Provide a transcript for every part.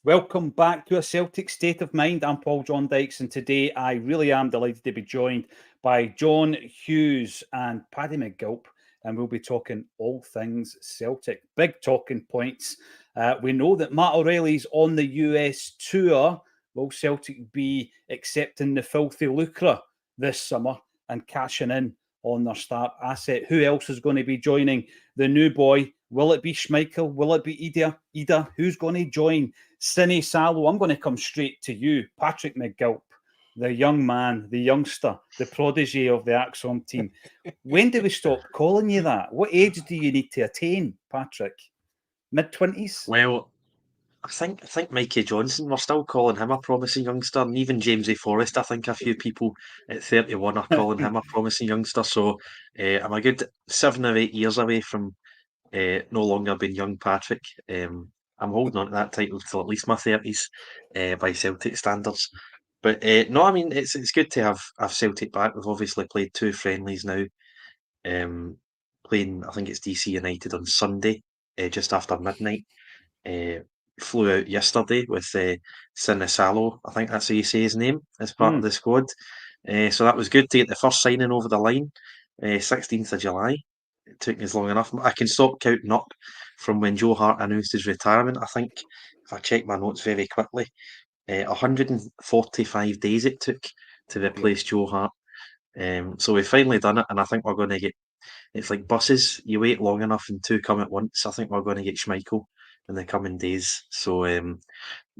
Welcome back to A Celtic State of Mind. I'm Paul John Dykes, and today I really am delighted to be joined by John Hughes and Paddy McGilp, and we'll be talking all things Celtic. Big talking points. We know that Matt O'Reilly's on the US tour. Will Celtic be accepting the filthy lucre this summer and cashing in on their star asset? Who else is going to be joining the new boy? Will it be Schmeichel? Will it be Idah? Who's going to join Sinisalo? I'm going to come straight to you, Patrick McGilp, the young man, the youngster, the protege of the Acsom team. When do we stop calling you that? What age do you need to attain, Patrick? Mid-20s? Well, I think Mikey Johnson, we're still calling him a promising youngster, and even Jamesy Forrest, I think a few people at 31 are calling him a promising youngster. So I'm a good 7 or 8 years away from no longer being young Patrick. I'm holding on to that title till at least my 30s by Celtic standards. But no, I mean it's good to have Celtic back. We've obviously played two friendlies now. Playing, I think it's DC United on Sunday, just after midnight. Uh, Flew out yesterday with Sinisalo, I think that's how you say his name, as part of the squad. So that was good to get the first signing over the line, 16th of July. It took me as long enough. I can stop counting up from when Joe Hart announced his retirement. I think, if I check my notes very quickly, 145 days it took to replace Joe Hart. So we've finally done it, and I think we're going to get. It's like buses. You wait long enough, and two come at once. I think we're going to get Schmeichel in the coming days. So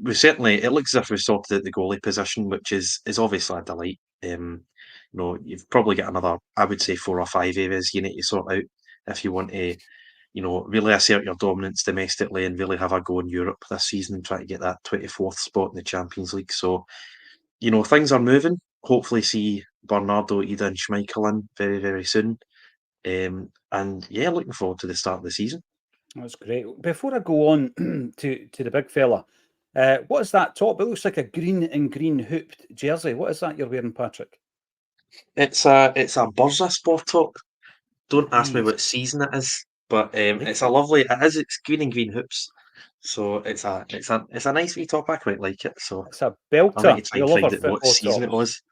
we certainly. It looks as if we've sorted out the goalie position, which is obviously a delight. You've probably got another. I would say 4 or 5 areas you need to sort out if you want to. Really assert your dominance domestically and really have a go in Europe this season and try to get that 24th spot in the Champions League. So, things are moving. Hopefully see Bernardo, Idah and Schmeichel in very, very soon. And yeah, looking forward to the start of the season. That's great. Before I go on to the big fella, what is that top? It looks like a green and green hooped jersey. What is that you're wearing, Patrick? It's a Burza Sport top. Don't ask me Nice. what season it is, but it's a lovely. It's green and green hoops, so it's a nice wee top. I quite like it. So It's a I'll need belter. to try We and love our find out what football season it tops. was.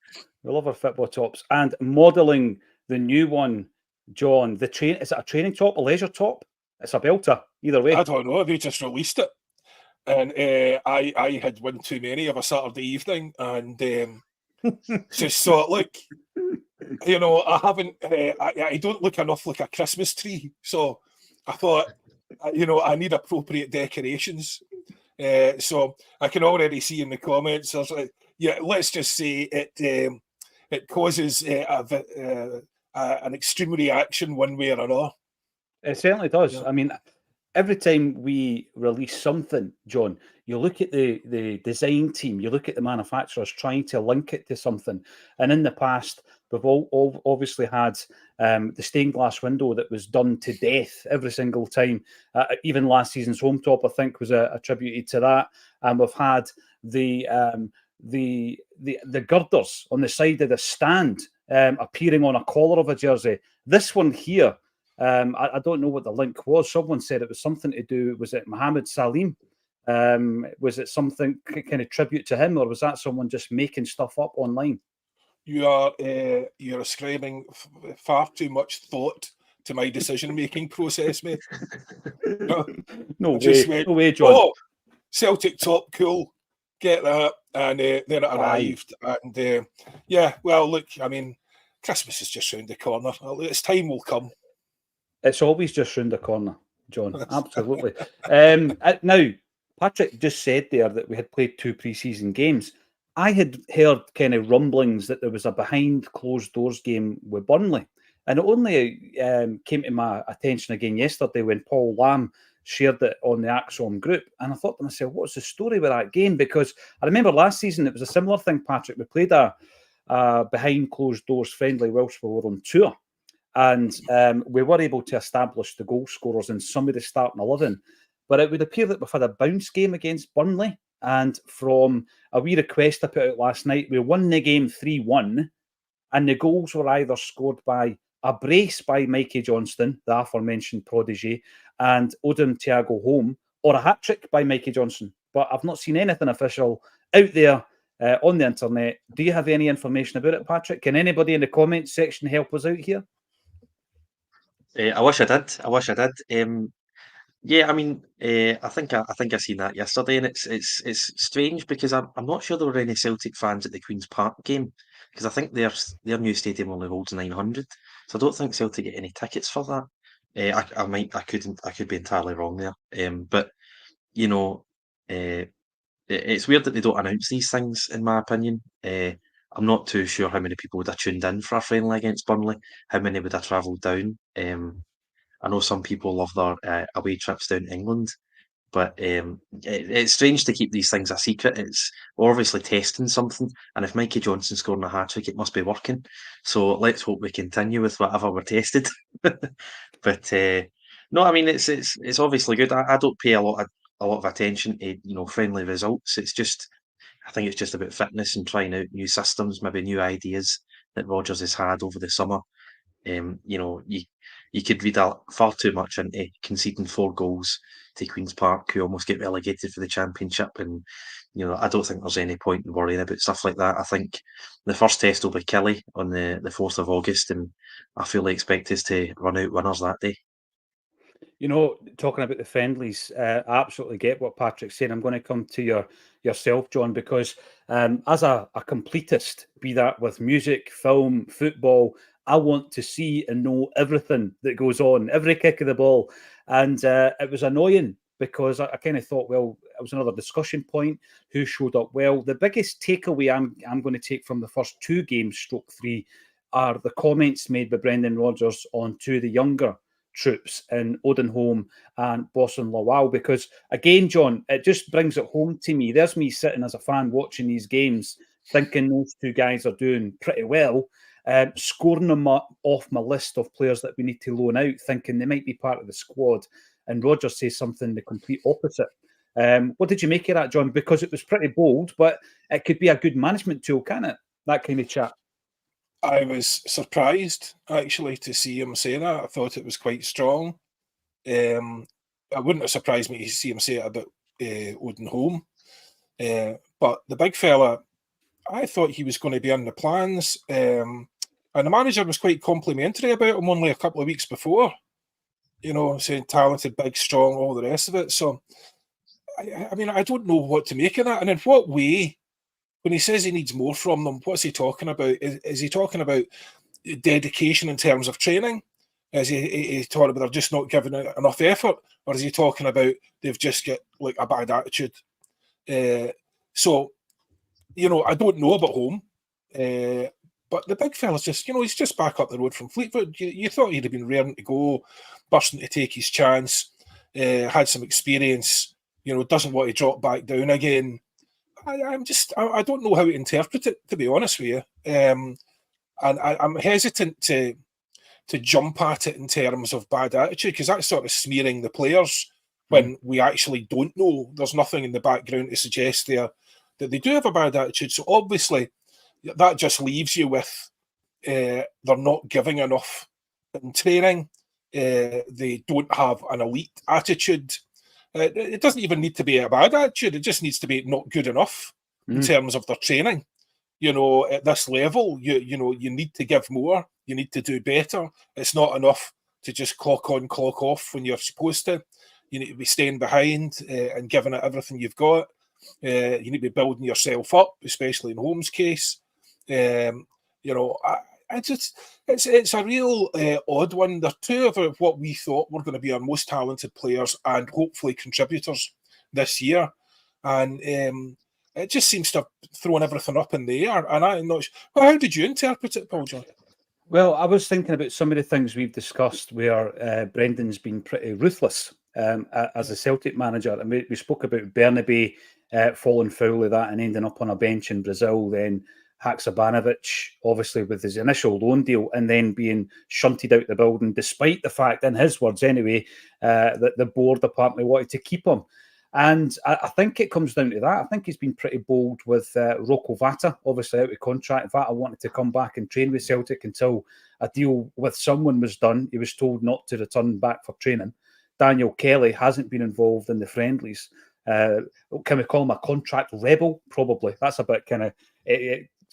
We love our football tops. And modelling the new one, John, is it a training top, a leisure top? It's a belter, either way. I don't know. They just released it, and I had one too many of a Saturday evening, and just thought, look, I haven't. I don't look enough like a Christmas tree, so I thought, I need appropriate decorations. So I can already see in the comments, there's like, yeah, let's just say it causes an extreme reaction one way or another. It certainly does. Yeah. I mean, every time we release something, John, you look at the design team, you look at the manufacturers trying to link it to something. And in the past, we've all obviously had the stained glass window that was done to death every single time. Even last season's home top, I think, was attributed to that. And we've had the girders on the side of the stand appearing on a collar of a jersey. This one here. I don't know what the link was. Someone said it was something to do. Was it Mohammed Salim? Was it something kind of tribute to him, or was that someone just making stuff up online? You're ascribing far too much thought to my decision-making process, mate. No way, John. Oh, Celtic top, cool. Get that, and then it arrived, and yeah. Well, look, I mean, Christmas is just round the corner. Its time will come. It's always just round the corner, John. Absolutely. Now, Patrick just said there that we had played 2 pre-season games. I had heard kind of rumblings that there was a behind closed doors game with Burnley. And it only came to my attention again yesterday when Paul Lamb shared it on the Acsom group. And I thought to myself, what's the story with that game? Because I remember last season it was a similar thing, Patrick. We played a behind closed doors friendly whilst we were on tour. And we were able to establish the goal scorers in some of the starting 11. But it would appear that we've had a bounce game against Burnley. And from a wee request I put out last night, we won the game 3-1. And the goals were either scored by a brace by Mikey Johnston, the aforementioned protege, and Odin Thiago Holm, or a hat-trick by Mikey Johnson. but I've not seen anything official out there on the internet. Do you have any information about it, Patrick? Can anybody in the comments section help us out here? I wish I did. I wish I did. Yeah, I mean, I think I seen that yesterday, and it's strange because I'm not sure there were any Celtic fans at the Queen's Park game because I think their new stadium only holds 900, so I don't think Celtic get any tickets for that. I could be entirely wrong there. But you know, it's weird that they don't announce these things, in my opinion. I'm not too sure how many people would have tuned in for a friendly against Burnley, how many would have travelled down. I know some people love their away trips down to England, but it's strange to keep these things a secret. We're obviously testing something, and if Mikey Johnson's scoring a hat trick, it must be working. So let's hope we continue with whatever we're tested. But no, I mean it's obviously good. I don't pay a lot of attention to friendly results. I think it's just about fitness and trying out new systems, maybe new ideas that Rodgers has had over the summer. You could read far too much into conceding 4 goals to Queen's Park, who almost get relegated for the Championship, and I don't think there's any point in worrying about stuff like that. I think the first test will be Kelly on the 4th of August, and I fully expect us to run out winners that day. Talking about the friendlies, I absolutely get what Patrick's saying. I'm going to come to yourself, John, because as a completist, be that with music, film, football, I want to see and know everything that goes on, every kick of the ball. And it was annoying because I kind of thought, well, it was another discussion point. Who showed up well? The biggest takeaway I'm going to take from the first 2 games, /3, are the comments made by Brendan Rodgers on 2 of the younger troops in Odenholm and Boston Lawal, because again, John, it just brings it home to me. There's me sitting as a fan watching these games thinking those 2 guys are doing pretty well, scoring them off my list of players that we need to loan out, thinking they might be part of the squad, and Rodgers says something the complete opposite. What did you make of that, John? Because it was pretty bold, but it could be a good management tool, can it? That kind of chat. I was surprised, actually, to see him say that. I thought it was quite strong. It wouldn't have surprised me to see him say it about Odenholm. But the big fella, I thought he was going to be in the plans. And the manager was quite complimentary about him only a couple of weeks before. Saying talented, big, strong, all the rest of it. So, I mean, I don't know what to make of that. And in what way? When he says he needs more from them, what's he talking about? Is he talking about dedication in terms of training? Is he talking about they're just not giving it enough effort? Or is he talking about they've just got like a bad attitude? So, I don't know about home. But the big fella's just, he's just back up the road from Fleetwood. You thought he'd have been raring to go, bursting to take his chance, had some experience, doesn't want to drop back down again. I don't know how to interpret it, to be honest with you. And I'm hesitant to jump at it in terms of bad attitude, because that's sort of smearing the players when we actually don't know. There's nothing in the background to suggest that they do have a bad attitude. So obviously that just leaves you with they're not giving enough in training. They don't have an elite attitude. It doesn't even need to be a bad attitude. It just needs to be not good enough in terms of their training. At this level, you need to give more. You need to do better. It's not enough to just clock on, clock off when you're supposed to. You need to be staying behind and giving it everything you've got. You need to be building yourself up, especially in Holmes' case. It's a real odd one. They're 2 of what we thought were going to be our most talented players and hopefully contributors this year, and it just seems to have thrown everything up in the air. And I'm not sure. Well, how did you interpret it, Paul John? Well, I was thinking about some of the things we've discussed where Brendan's been pretty ruthless as a Celtic manager. And we spoke about Bernabe falling foul of that and ending up on a bench in Brazil, then Haksabanovic, obviously with his initial loan deal, and then being shunted out the building, despite the fact, in his words anyway, that the board apparently wanted to keep him. And I think it comes down to that. I think he's been pretty bold with Rocco Vata, obviously out of contract. Vata wanted to come back and train with Celtic until a deal with someone was done. He was told not to return back for training. Daniel Kelly hasn't been involved in the friendlies. Can we call him a contract rebel? Probably. That's a bit kind of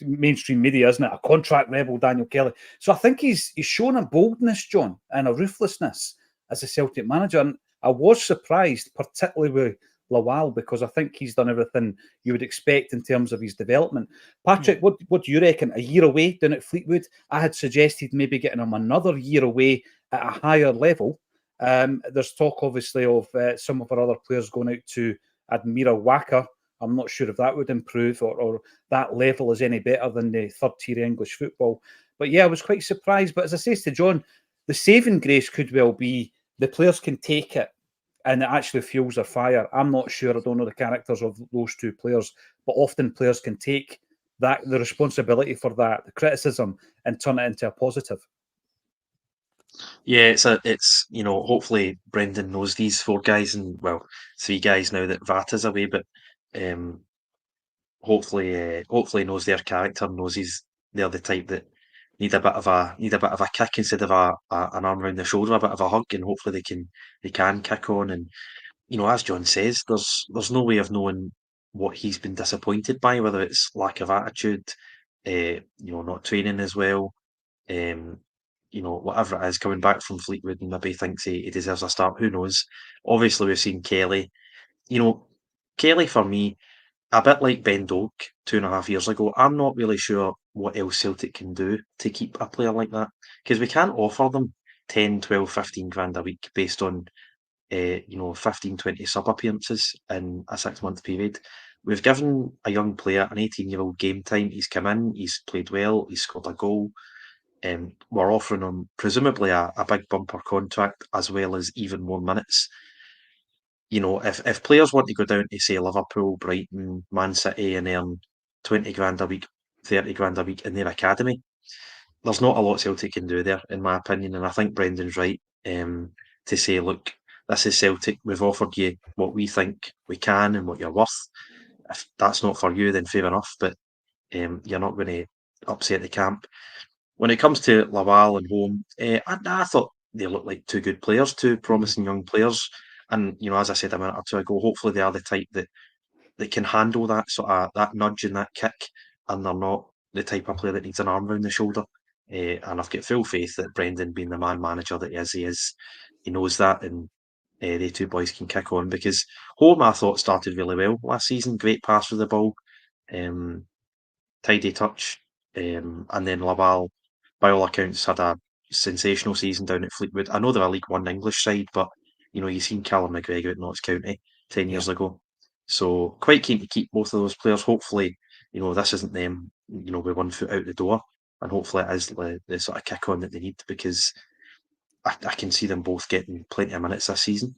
mainstream media, isn't it? A contract rebel, Daniel Kelly. So I think he's shown a boldness, John, and a ruthlessness as a Celtic manager. And I was surprised, particularly with Lawal, because I think he's done everything you would expect in terms of his development. Patrick, what do you reckon? A year away down at Fleetwood? I had suggested maybe getting him another year away at a higher level. There's talk, obviously, of some of our other players going out to Admira Wacker. I'm not sure if that would improve or that level is any better than the third-tier English football. But yeah, I was quite surprised. But as I said to John, the saving grace could well be the players can take it and it actually fuels their fire. I'm not sure. I don't know the characters of those two players, but often players can take the responsibility for that, the criticism, and turn it into a positive. Yeah, it's hopefully Brendan knows these four guys and three guys now that Vata's away, but hopefully knows their character, knows they're the type that need a bit of a kick instead of an arm around the shoulder, a bit of a hug, and hopefully they can kick on. And as John says, there's no way of knowing what he's been disappointed by, whether it's lack of attitude, not training as well, whatever it is, coming back from Fleetwood and maybe thinks he deserves a start. Who knows? Obviously, we've seen Kelly. Kelly for me, a bit like Ben Doak 2.5 years ago, I'm not really sure what else Celtic can do to keep a player like that, because we can't offer them 10, 12, 15 grand a week based on 15, 20 sub appearances in a 6-month period. We've given a young player an 18-year-old game time. He's come in, he's played well, he's scored a goal. We're offering him presumably a big bumper contract as well as even more minutes. If players want to go down to, say, Liverpool, Brighton, Man City and earn 20 grand a week, 30 grand a week in their academy, there's not a lot Celtic can do there, in my opinion. And I think Brendan's right to say, look, this is Celtic. We've offered you what we think we can and what you're worth. If that's not for you, then fair enough. But you're not going to upset the camp. When it comes to Lawal and Home, I thought they looked like two good players, two promising young players. And, as I said a minute or two ago, hopefully they are the type that can handle that sort of that nudge and that kick, and they're not the type of player that needs an arm around the shoulder. And I've got full faith that Brendan, being the man manager that he knows that, and the two boys can kick on, because Home, I thought, started really well last season. Great pass with the ball, tidy touch, and then Lawal, by all accounts, had a sensational season down at Fleetwood. I know they're a League One English side, but you've seen Callum McGregor at Notts County 10 years ago. So quite keen to keep both of those players. Hopefully, this isn't them, with one foot out the door, and hopefully it is the sort of kick on that they need, because I can see them both getting plenty of minutes this season.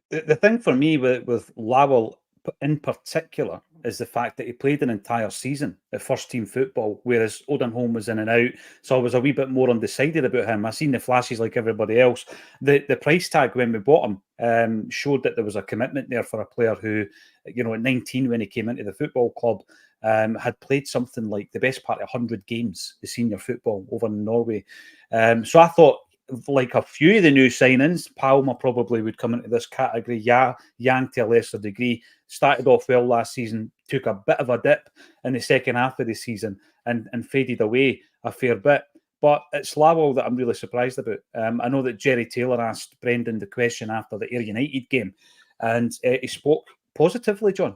The thing for me with Lawal in particular is the fact that he played an entire season at first team football, whereas Odenholm was in and out. So I was a wee bit more undecided about him. I seen the flashes like everybody else. The price tag when we bought him showed that there was a commitment there for a player who, at 19 when he came into the football club, had played something like the best part of 100 games, the senior football over in Norway. So I thought, like a few of the new signings, Palmer probably would come into this category. Yang to a lesser degree. Started off well last season, took a bit of a dip in the second half of the season and faded away a fair bit. But it's Lawal that I'm really surprised about. I know that Jerry Taylor asked Brendan the question after the Ayr United game, and he spoke positively, John.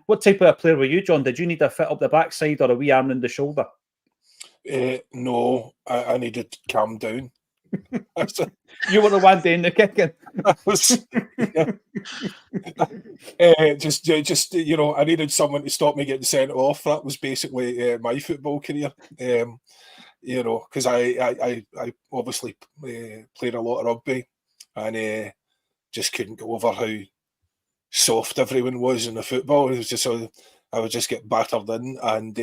What type of a player were you, John? Did you need a fit up the backside or a wee arm in the shoulder? No, I needed to calm down. You were the one doing the kicking. Just I needed someone to stop me getting sent off. That was basically my football career. Because I obviously played a lot of rugby, and just couldn't go over how soft everyone was in the football. It was just so I would just get battered in, and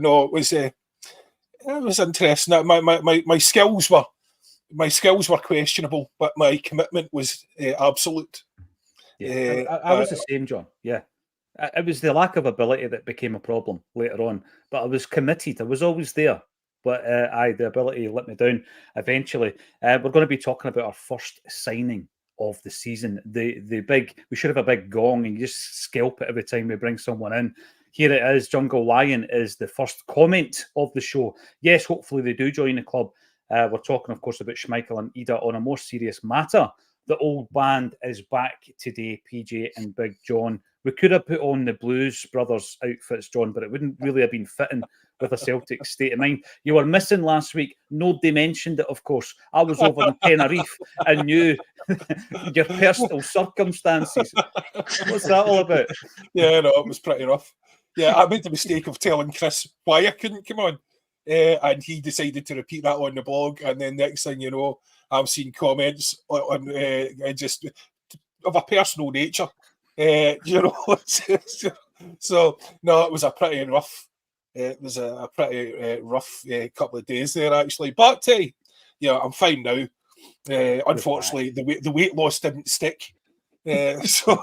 no, it was interesting. My skills were questionable, but my commitment was absolute. Yeah, I was the same, John. Yeah, it was the lack of ability that became a problem later on. But I was committed. I was always there. But the ability let me down eventually. We're going to be talking about our first signing of the season. We should have a big gong and you just scalp it every time we bring someone in. Here it is. Jungle Lion is the first comment of the show. Yes, hopefully they do join the club. We're talking, of course, about Schmeichel and Idah on a more serious matter. The old band is back today, PJ and Big John. We could have put on the Blues Brothers outfits, John, but it wouldn't really have been fitting with a Celtic state of mind. You were missing last week. Nobody mentioned it, of course. I was over in Tenerife and knew your personal circumstances. What's that all about? Yeah, no, it was pretty rough. Yeah, I made the mistake of telling Chris why I couldn't come on. And he decided to repeat that on the blog. And then next thing you know, I'm seeing comments on just of a personal nature. You know, so no, it was a pretty rough. It was a pretty rough couple of days there, actually. But yeah, I'm fine now. Unfortunately, the weight loss didn't stick. So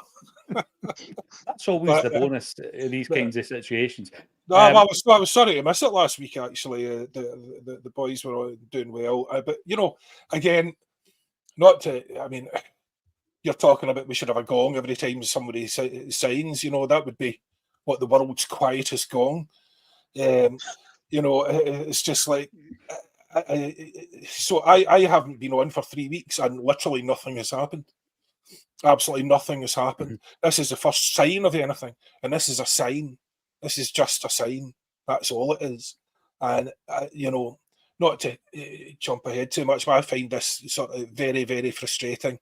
that's always the bonus in these kinds of situations. No, I was sorry to miss it last week. Actually, the boys were all doing well, but you know, again, not to. I mean, you're talking about we should have a gong every time somebody signs. You know, that would be what the world's quietest gong. You know, it's just like. So I haven't been on for 3 weeks and literally nothing has happened. Absolutely nothing has happened. Mm-hmm. This is the first sign of anything, and this is a sign. This is just a sign. That's all it is. And you know, not to jump ahead too much, but I find this sort of very, very frustrating.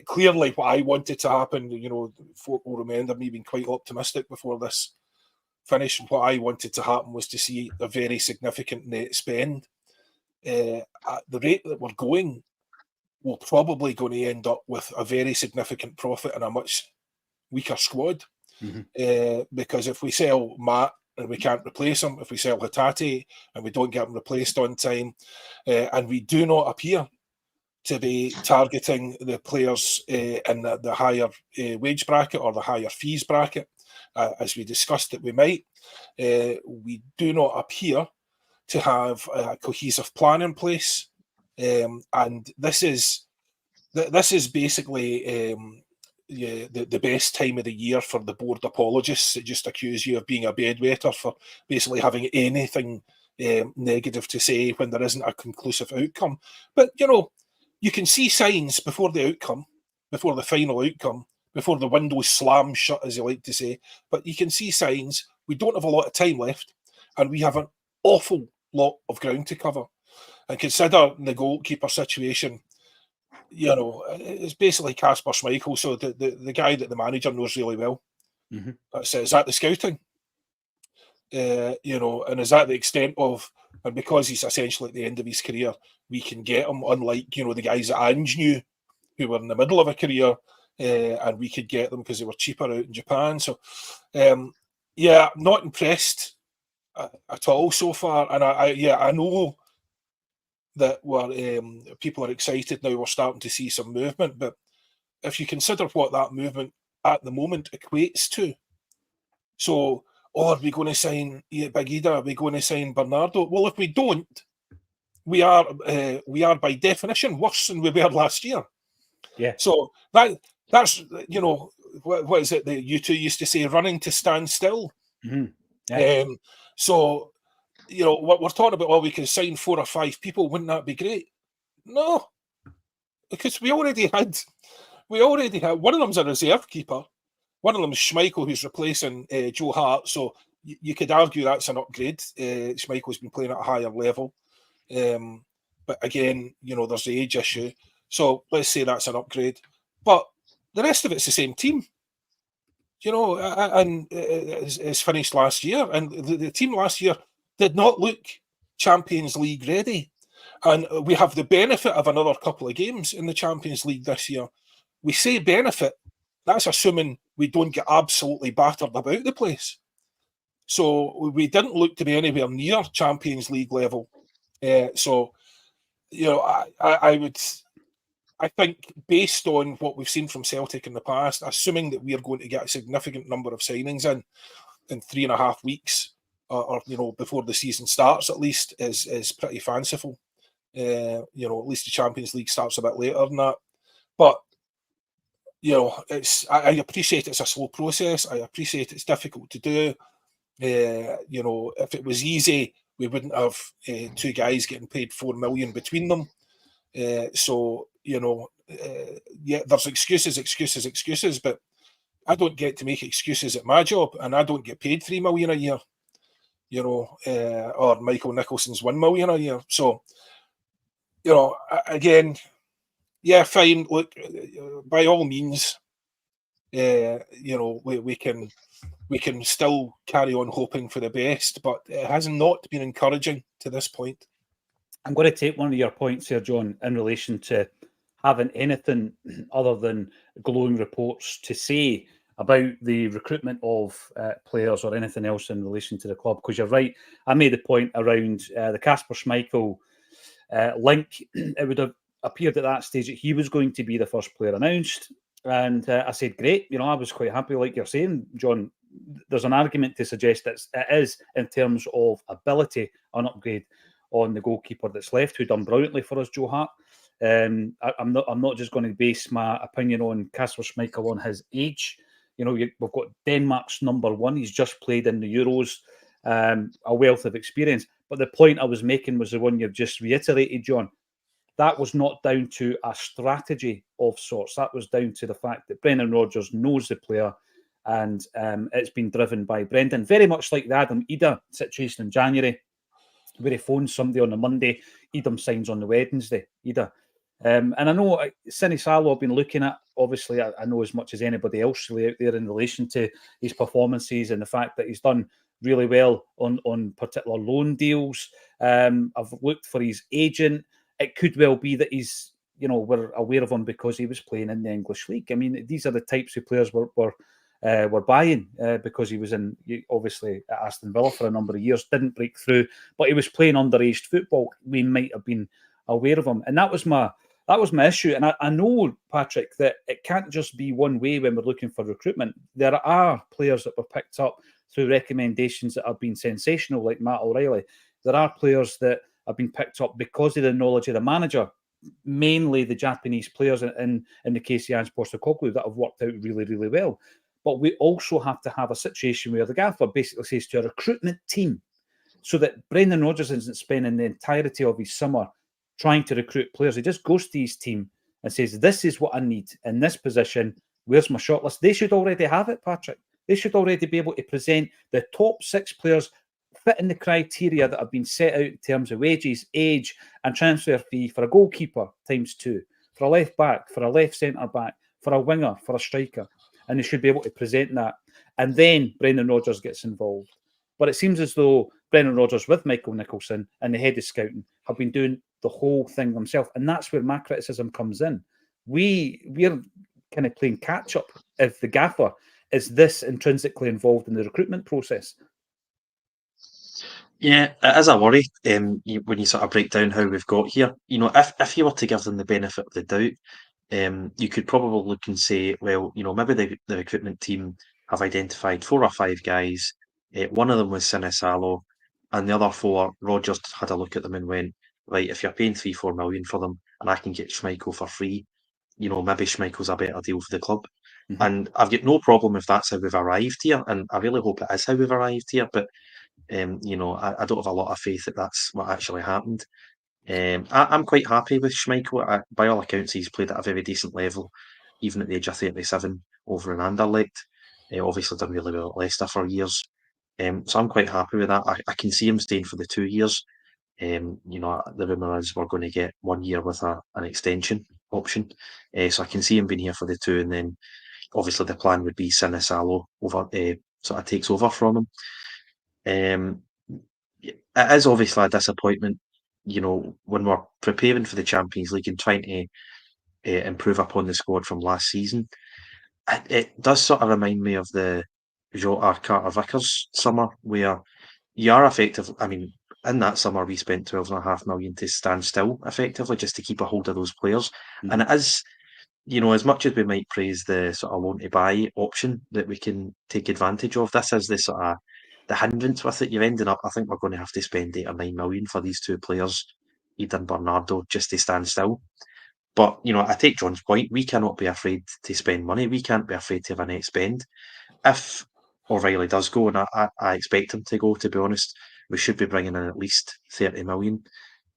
Clearly, what I wanted to happen, you know, folk will remember me being quite optimistic before this finish. What I wanted to happen was to see a very significant net spend. At the rate that we're going, we're probably going to end up with a very significant profit and a much weaker squad. Mm-hmm. Because if we sell Matt and we can't replace him, if we sell Hatate and we don't get him replaced on time, and we do not appear to be targeting the players in the higher wage bracket or the higher fees bracket, as we discussed that we might, we do not appear to have a cohesive plan in place. And this is basically the best time of the year for the board apologists that just accuse you of being a bedwetter for basically having anything negative to say when there isn't a conclusive outcome. But, you know, you can see signs before the outcome, before the final outcome, before the window slams shut, as you like to say. But you can see signs. We don't have a lot of time left, and we have an awful lot of ground to cover. And consider the goalkeeper situation, you know, it's basically Kasper Schmeichel, so the guy that the manager knows really well. Mm-hmm. Is that the scouting? You know, and is that the extent of, and because he's essentially at the end of his career, we can get him, unlike, you know, the guys that Ange knew who were in the middle of a career, and we could get them because they were cheaper out in Japan. So, yeah, not impressed at all so far. And I know that people are excited now. We're starting to see some movement, but if you consider what that movement at the moment equates to, so, are we going to sign Big Idah? Are we going to sign Bernardo? Well, if we don't, we are by definition worse than we were last year. Yeah. So that's you know, what is it that you two used to say? Running to stand still. Mm-hmm. Yeah. So, you know, what we're talking about, well, we can sign 4 or 5 people. Wouldn't that be great? No, because we already had one of them's a reserve keeper. One of them is Schmeichel, who's replacing Joe Hart. So you could argue that's an upgrade. Schmeichel's been playing at a higher level. But again, you know, there's the age issue. So let's say that's an upgrade. But the rest of it's the same team. You know, and it's finished last year. And the team last year did not look Champions League ready. And we have the benefit of another couple of games in the Champions League this year. We say benefit, that's assuming we don't get absolutely battered about the place. So we didn't look to be anywhere near Champions League level. So, you know, I think based on what we've seen from Celtic in the past, assuming that we are going to get a significant number of signings in 3.5 weeks, or you know, before the season starts at least, is pretty fanciful. You know, at least the Champions League starts a bit later than that. But you know, I appreciate it's a slow process. I appreciate it's difficult to do. You know, if it was easy, we wouldn't have two guys getting paid $4 million between them. So, you know, yeah, there's excuses, but I don't get to make excuses at my job, and I don't get paid $3 million a year, you know, or Michael Nicholson's $1 million a year. So, you know, again, yeah, fine. Look, by all means, you know, we can still carry on hoping for the best, but it has not been encouraging to this point. I'm going to take one of your points here, John, in relation to having anything other than glowing reports to say about the recruitment of players or anything else in relation to the club. Because you're right, I made the point around the Kasper Schmeichel link. It would have appeared at that stage that he was going to be the first player announced. And I said, great, you know, I was quite happy, like you're saying, John. There's an argument to suggest that it is, in terms of ability, an upgrade on the goalkeeper that's left, who done brilliantly for us, Joe Hart. I'm not just going to base my opinion on Kasper Schmeichel on his age. You know, we've got Denmark's #1. He's just played in the Euros, a wealth of experience. But the point I was making was the one you've just reiterated, John. That was not down to a strategy of sorts. That was down to the fact that Brendan Rodgers knows the player, and it's been driven by Brendan, very much like the Adam Idah situation in January, where he phones somebody on the Monday, Edom signs on the Wednesday, Idah. And I know Sinisalo I've been looking at, obviously I know as much as anybody else really out there in relation to his performances and the fact that he's done really well on particular loan deals. I've looked for his agent. It could well be that he's, you know, we're aware of him because he was playing in the English league. I mean, these are the types of players we're buying because he was in, obviously, at Aston Villa for a number of years, didn't break through, but he was playing underage football. We might have been aware of him, and that was my issue. And I know, Patrick, that it can't just be one way when we're looking for recruitment. There are players that were picked up through recommendations that have been sensational, like Matt O'Reilly. There are players that have been picked up because of the knowledge of the manager, mainly the Japanese players in the case of Jan Postecoglou, that have worked out really, really well. But we also have to have a situation where the gaffer basically says to a recruitment team, so that Brendan Rodgers isn't spending the entirety of his summer trying to recruit players. He just goes to his team and says, this is what I need in this position. Where's my shortlist? They should already have it, Patrick. They should already be able to present the top 6 players fitting the criteria that have been set out in terms of wages, age, and transfer fee for a goalkeeper ×2, for a left back, for a left centre back, for a winger, for a striker. And they should be able to present that. And then Brendan Rodgers gets involved. But it seems as though Brendan Rodgers with Michael Nicholson and the head of scouting have been doing the whole thing themselves. And that's where my criticism comes in. We're kind of playing catch up if the gaffer is this intrinsically involved in the recruitment process. Yeah, it is a worry when you sort of break down how we've got here. You know, if you were to give them the benefit of the doubt, you could probably look and say, well, you know, maybe the recruitment team have identified 4 or 5 guys. One of them was Sinisalo, and the other 4, Rogers had a look at them and went, right, if you're paying 3-4 million for them, and I can get Schmeichel for free, you know, maybe Schmeichel's a better deal for the club. Mm-hmm. And I've got no problem if that's how we've arrived here, and I really hope it is how we've arrived here. But you know, I don't have a lot of faith that that's what actually happened. I'm quite happy with Schmeichel. By all accounts, he's played at a very decent level, even at the age of 37 over in Anderlecht. Obviously done really well at Leicester for years. So I'm quite happy with that. I can see him staying for the 2 years. You know, the rumour is we're going to get 1 year with an extension option. So I can see him being here for the 2, and then obviously the plan would be Sinisalo sort of takes over from him. It is obviously a disappointment, you know, when we're preparing for the Champions League and trying to improve upon the squad from last season. It does sort of remind me of the Jota Carter Vickers summer, where you are effective. I mean, in that summer, we spent 12.5 million to stand still, effectively, just to keep a hold of those players. Mm-hmm. And it is, you know, as much as we might praise the sort of loan to buy option that we can take advantage of, this is the sort of the hindrance with it. You're ending up, I think we're going to have to spend 8 or 9 million for these 2 players, Idah and Bernardo, just to stand still. But, I take John's point. We cannot be afraid to spend money. We can't be afraid to have a net spend. If O'Reilly does go, and I expect him to go, to be honest, we should be bringing in at least 30 million.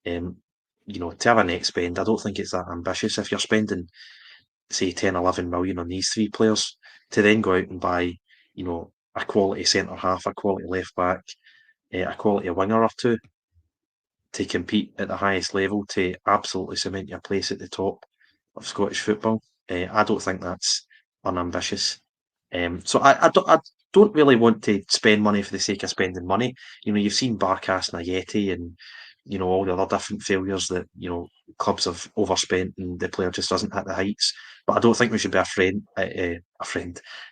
To have a net spend, I don't think it's that ambitious. If you're spending, say, 10, 11 million on these three players, to then go out and buy, a quality centre-half, a quality left-back, a quality winger or two, to compete at the highest level, to absolutely cement your place at the top of Scottish football. I don't think that's unambitious. So I don't really want to spend money for the sake of spending money. You've seen Barkas and Ayeti and, all the other different failures that, clubs have overspent and the player just doesn't hit the heights. But I don't think we should be afraid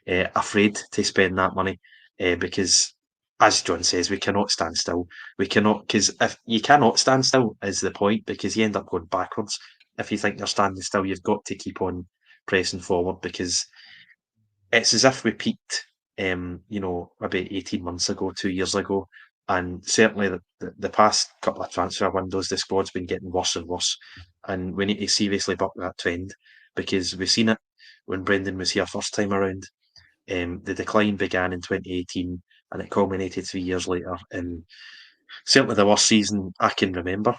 to spend that money because, as John says, we cannot stand still. We cannot, because if you cannot stand still is the point, because you end up going backwards. If you think you're standing still, you've got to keep on pressing forward, because it's as if we peaked, maybe 18 months ago, 2 years ago, and certainly the past couple of transfer windows, the squad's been getting worse and worse, and we need to seriously buck that trend, because we've seen it when Brendan was here first time around. The decline began in 2018 and it culminated 3 years later in certainly the worst season I can remember.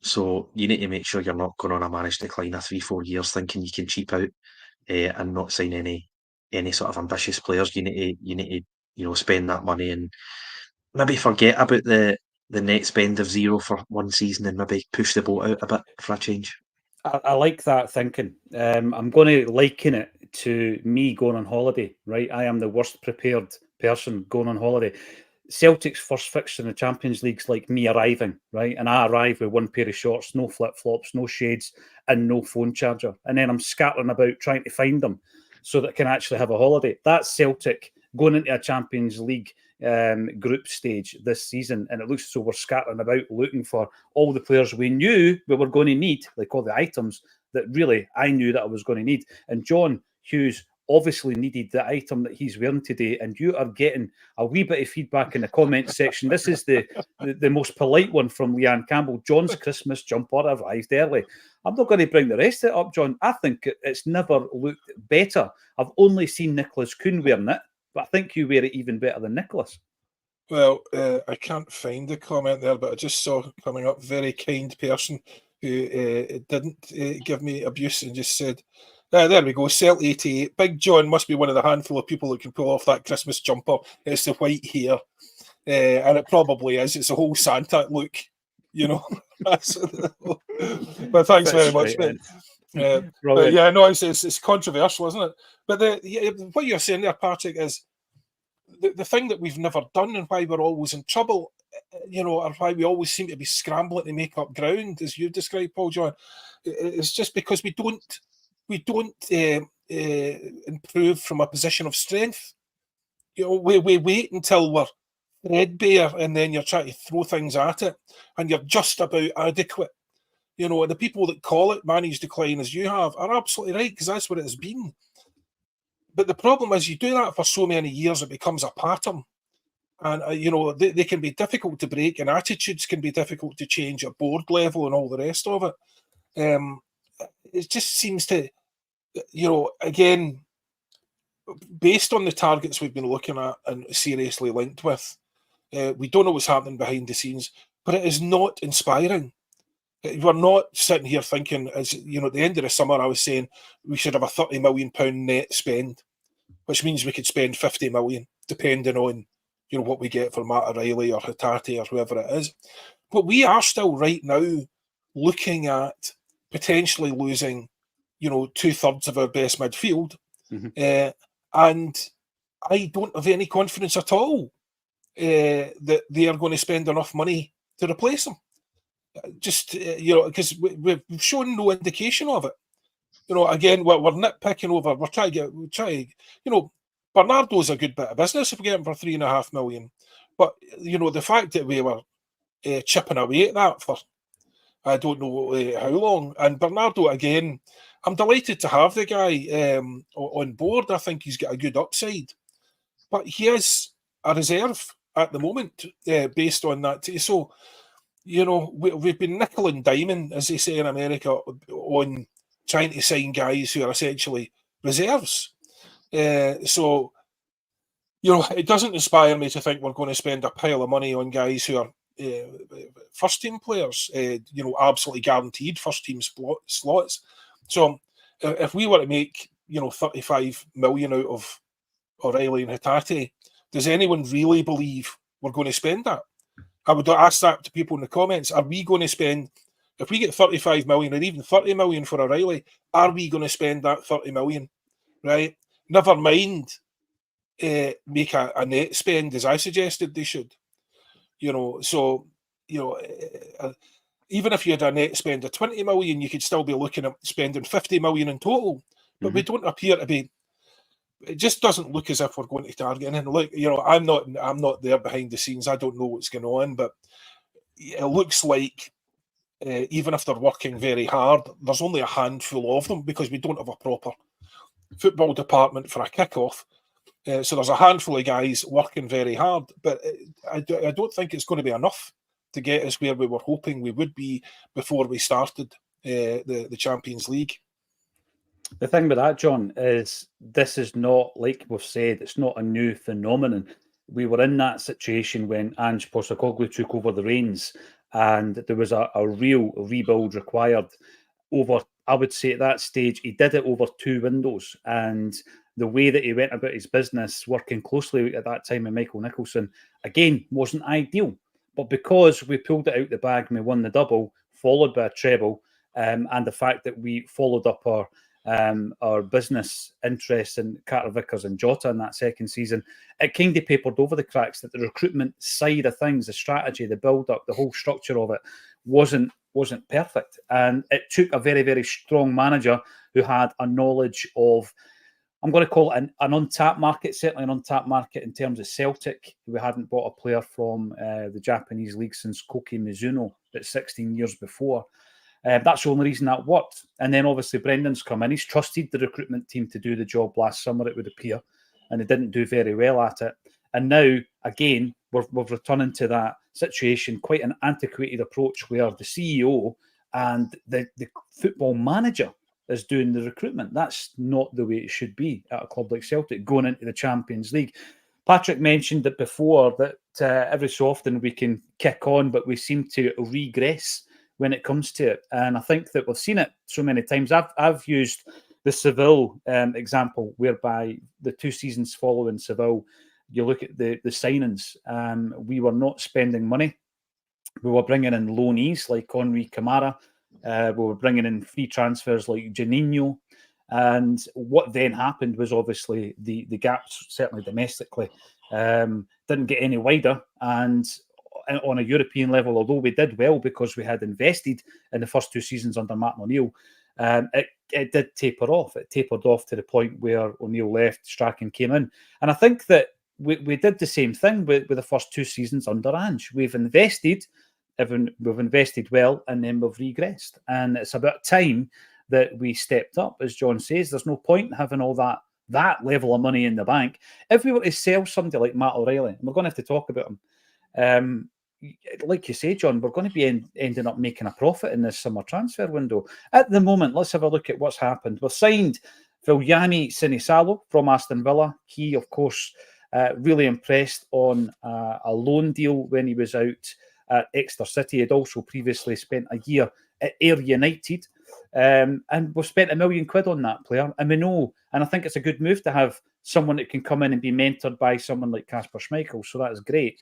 So you need to make sure you're not going on a managed decline of 3-4 years thinking you can cheap out and not sign any sort of ambitious players. You need to spend that money and maybe forget about the net spend of zero for one season and maybe push the boat out a bit for a change. I like that thinking. I'm going to liken it to me going on holiday, right? I am the worst prepared person going on holiday. Celtic's first fixture in the Champions League's like me arriving, right? And I arrive with one pair of shorts, no flip-flops, no shades, and no phone charger. And then I'm scattering about trying to find them so that I can actually have a holiday. That's Celtic going into a Champions League group stage this season, and it looks as though we're scattering about looking for all the players we knew we were going to need, like all the items that really I knew that I was going to need. And John Hughes obviously needed the item that he's wearing today, and you are getting a wee bit of feedback in the comments section. This is the most polite one from Leanne Campbell. John's Christmas jumper arrived early. I'm not going to bring the rest of it up, John. I think it's never looked better. I've only seen Nicholas Kuhn wearing it, but I think you wear it even better than Nicholas. Well, I can't find the comment there, but I just saw coming up, very kind person who didn't give me abuse and just said, there we go, Celt 88. Big John must be one of the handful of people that can pull off that Christmas jumper. It's the white hair. And it probably is. It's a whole Santa look, But thanks very much, mate. But yeah, no, it's controversial, isn't it? But what you're saying there, Patrick, is the thing that we've never done and why we're always in trouble, or why we always seem to be scrambling to make up ground, as you described, Paul John, it's just because we don't improve from a position of strength. We wait until we're threadbare and then you're trying to throw things at it and you're just about adequate. And the people that call it managed decline, as you have, are absolutely right, because that's what it has been. But the problem is you do that for so many years, it becomes a pattern. And, they can be difficult to break, and attitudes can be difficult to change at board level and all the rest of it. It just seems to, again, based on the targets we've been looking at and seriously linked with, we don't know what's happening behind the scenes, but it is not inspiring. We're not sitting here thinking, at the end of the summer, I was saying we should have a £30 million net spend, which means we could spend 50 million, depending on, what we get for Matt O'Reilly or Hatate or whoever it is. But we are still right now looking at potentially losing, 2/3 of our best midfield. Mm-hmm. And I don't have any confidence at all that they are going to spend enough money to replace them. Just, because we've shown no indication of it. Again, we're nitpicking over, we're trying, Bernardo's a good bit of business if we get him for $3.5 million. But, the fact that we were chipping away at that for, I don't know how long. And Bernardo, again, I'm delighted to have the guy on board. I think he's got a good upside. But he is a reserve at the moment based on that. So, we've been nickel and diming, as they say in America, on trying to sign guys who are essentially reserves. So, it doesn't inspire me to think we're going to spend a pile of money on guys who are first team players, absolutely guaranteed first team slots. So, if we were to make 35 million out of O'Reilly and Hatate, does anyone really believe we're going to spend that? I would ask that to people in the comments. Are we going to spend, if we get 35 million or even 30 million for O'Reilly, are we going to spend that 30 million? Right? Never mind make a net spend, as I suggested they should. Even if you had a net spend of 20 million, you could still be looking at spending 50 million in total. But we don't appear to be. It just doesn't look as if we're going to target. And look, I'm not there behind the scenes. I don't know what's going on, but it looks like even if they're working very hard, there's only a handful of them because we don't have a proper football department for a kickoff. So there's a handful of guys working very hard, but I don't think it's going to be enough to get us where we were hoping we would be before we started the Champions League. The thing with that, John, is this is not, like we've said, it's not a new phenomenon. We were in that situation when Ange Postecoglou took over the reins, and there was a real rebuild required over, I would say at that stage, he did it over 2 windows, and the way that he went about his business, working closely at that time with Michael Nicholson, again, wasn't ideal. But because we pulled it out the bag and we won the double, followed by a treble, and the fact that we followed up our business interests in Carter Vickers and Jota in that second season, it kind of papered over the cracks that the recruitment side of things, the strategy, the build-up, the whole structure of it wasn't perfect. And it took a very, very strong manager who had a knowledge of, I'm going to call it an untapped market, certainly an untapped market in terms of Celtic. We hadn't bought a player from the Japanese league since Koki Mizuno, about 16 years before. That's the only reason that worked. And then obviously Brendan's come in. He's trusted the recruitment team to do the job last summer, it would appear, and they didn't do very well at it. And now, again, we're returning to that situation, quite an antiquated approach where the CEO and the football manager is doing the recruitment. That's not the way it should be at a club like Celtic going into the Champions League. Patrick mentioned it before that every so often we can kick on, but we seem to regress when it comes to it. And I think that we've seen it so many times. I've used the Seville example, whereby the 2 seasons following Seville, you look at the signings, we were not spending money. We were bringing in loanees like Henri Camara. We were bringing in free transfers like Juninho. And what then happened was obviously the gaps, certainly domestically, didn't get any wider. And on a European level, although we did well because we had invested in the first 2 seasons under Martin O'Neill, it did taper off. It tapered off to the point where O'Neill left, Strachan came in. And I think that we did the same thing with the first 2 seasons under Ange. We've invested well, and then we've regressed. And it's about time that we stepped up. As John says, there's no point in having all that level of money in the bank. If we were to sell somebody like Matt O'Reilly, and we're going to have to talk about him, like you say, John, we're going to be ending up making a profit in this summer transfer window. At the moment, let's have a look at what's happened. We've signed Viljami Sinisalo from Aston Villa. He, of course, really impressed on a loan deal when he was out at Exeter City. He'd also previously spent a year at Ayr United. And we've spent £1 million on that player. And we know, and I think it's a good move to have someone that can come in and be mentored by someone like Kasper Schmeichel. So that is great.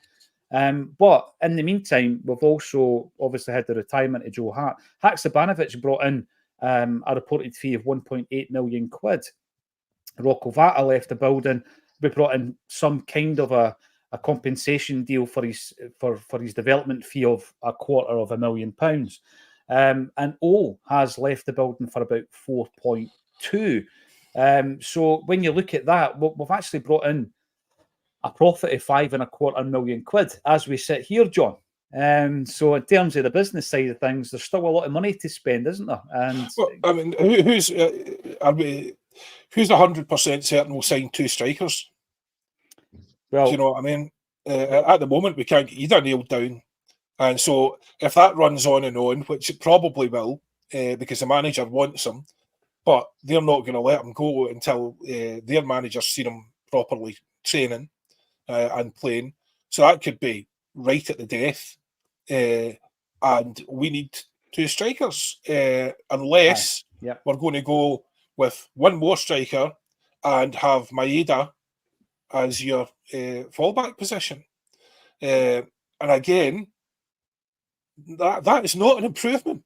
But in the meantime, we've also obviously had the retirement of Joe Hart. Haksabanovic brought in a reported fee of 1.8 million quid. Rocco Vata left the building. We brought in some kind of a compensation deal for his development fee of £250,000. And O has left the building for about 4.2. So when you look at that, we've actually brought in a profit of £5.25 million as we sit here, John. So in terms of the business side of things, there's still a lot of money to spend, isn't there? And well, I mean, who's 100% certain we'll sign 2 strikers? Well, do you know what I mean? At the moment, we can't get Idah nailed down. And so if that runs on and on, which it probably will, because the manager wants him, but they're not going to let him go until their manager's seen him properly training and playing. So that could be right at the death. And we need 2 strikers, unless we're going to go with one more striker and have Idah as your fallback position. And again, that is not an improvement.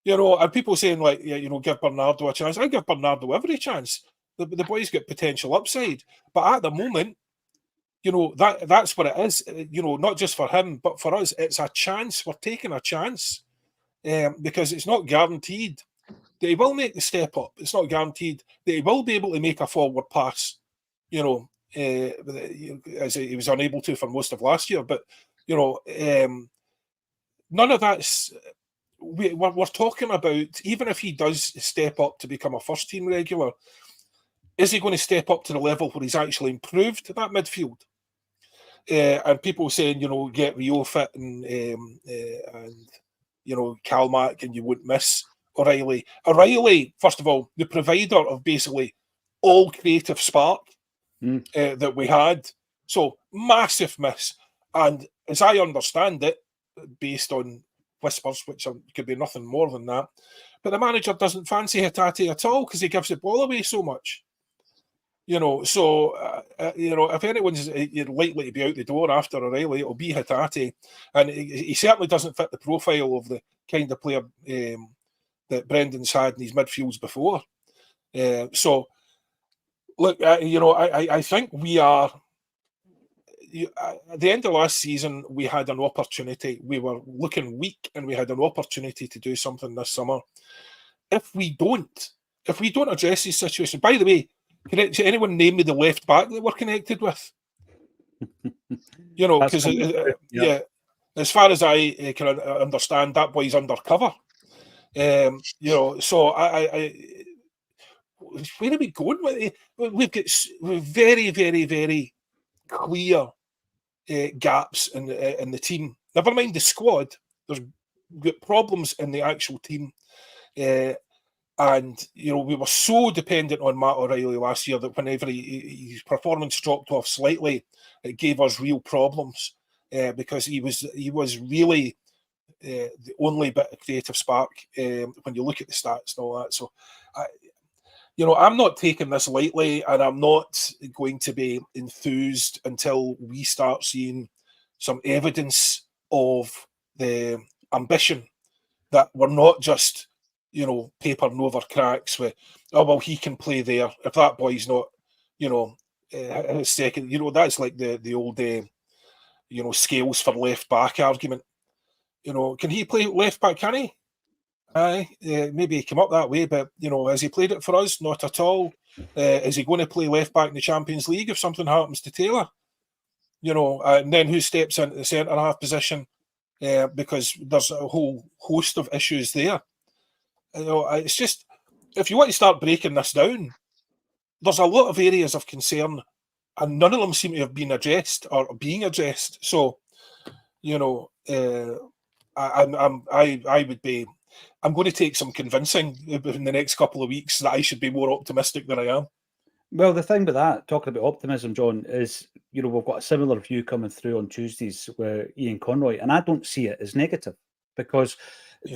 And people saying like, give Bernardo a chance. I give Bernardo every chance. The boy's got potential upside, but at the moment, that's what it is. Not just for him, but for us, it's a chance. We're taking a chance because it's not guaranteed that he will make the step up. It's not guaranteed that he will be able to make a forward pass. As he was unable to for most of last year, but none of that's. We're talking about, even if he does step up to become a first team regular, is he going to step up to the level where he's actually improved that midfield? And people saying, get Rio fit and Calmac, and you wouldn't miss O'Reilly. O'Reilly, first of all, the provider of basically all creative spark that we had. So massive miss. And as I understand it, based on whispers, which could be nothing more than that, but the manager doesn't fancy Hatate at all because he gives the ball away so much. If anyone's likely to be out the door after O'Reilly, it'll be Hatate, and he certainly doesn't fit the profile of the kind of player that Brendan's had in his midfields before. So, look, I think we are. At the end of last season, we had an opportunity. We were looking weak, and we had an opportunity to do something this summer. If we don't address this situation, by the way, can anyone name me the left back that we're connected with? Because as far as I can understand, that boy's undercover. So I where are we going with it? We've got very, very, very clear gaps in the team. Never mind the squad. There's got problems in the actual team. And we were so dependent on Matt O'Reilly last year that whenever his performance dropped off slightly, it gave us real problems because he was really the only bit of creative spark when you look at the stats and all that. So, I'm not taking this lightly, and I'm not going to be enthused until we start seeing some evidence of the ambition that we're not just papering over cracks with, he can play there. If that boy's not, second, that's like the old, scales for left back argument. Can he play left back? Can he? Aye, maybe he came up that way, but has he played it for us? Not at all. Is he going to play left back in the Champions League if something happens to Taylor? And then who steps into the centre half position? Because there's a whole host of issues there. It's just, if you want to start breaking this down, there's a lot of areas of concern, and none of them seem to have been addressed or being addressed. So, I'm going to take some convincing in the next couple of weeks that I should be more optimistic than I am. Well, the thing with that, talking about optimism, John, is, we've got a similar view coming through on Tuesdays with Ian Conroy, and I don't see it as negative because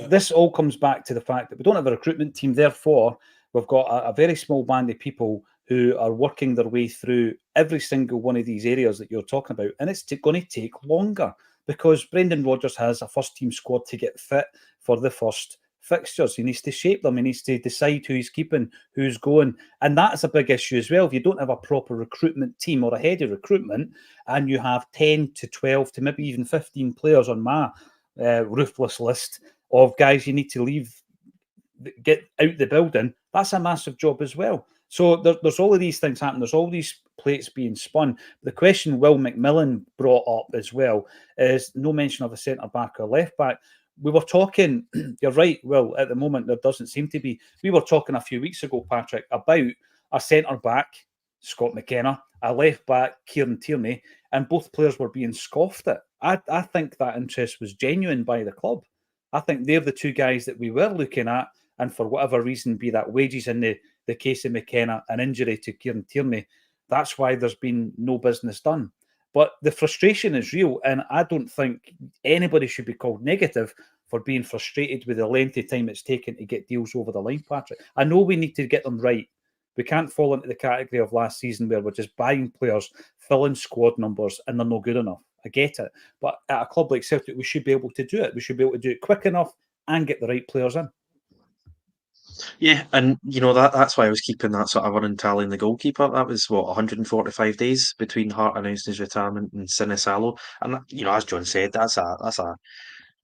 this all comes back to the fact that we don't have a recruitment team. Therefore, we've got a very small band of people who are working their way through every single one of these areas that you're talking about, and it's going to take longer because Brendan Rodgers has a first-team squad to get fit for the first fixtures. He needs to shape them. He needs to decide who he's keeping, who's going. And that's a big issue as well. If you don't have a proper recruitment team or a head of recruitment and you have 10 to 12 to maybe even 15 players on my ruthless list of guys you need to leave, get out the building, that's a massive job as well. So there's all of these things happening. There's all these plates being spun. The question Will McMillan brought up as well is no mention of a centre-back or left-back. We were talking, you're right, Will, at the moment there doesn't seem to be. We were talking a few weeks ago, Patrick, about a centre-back Scott McKenna, a left back, Kieran Tierney, and both players were being scoffed at. I think that interest was genuine by the club. I think they're the two guys that we were looking at, and for whatever reason, be that wages in the case of McKenna, an injury to Kieran Tierney, that's why there's been no business done. But the frustration is real, and I don't think anybody should be called negative for being frustrated with the lengthy time it's taken to get deals over the line, Patrick. I know we need to get them right. We can't fall into the category of last season where we're just buying players, filling squad numbers, and they're not good enough. I get it. But at a club like Celtic, we should be able to do it. We should be able to do it quick enough and get the right players in. Yeah, and that's why I was keeping that sort of running tally in the goalkeeper. That was 145 days between Hart announcing his retirement and Sinisalo. And as John said, that's a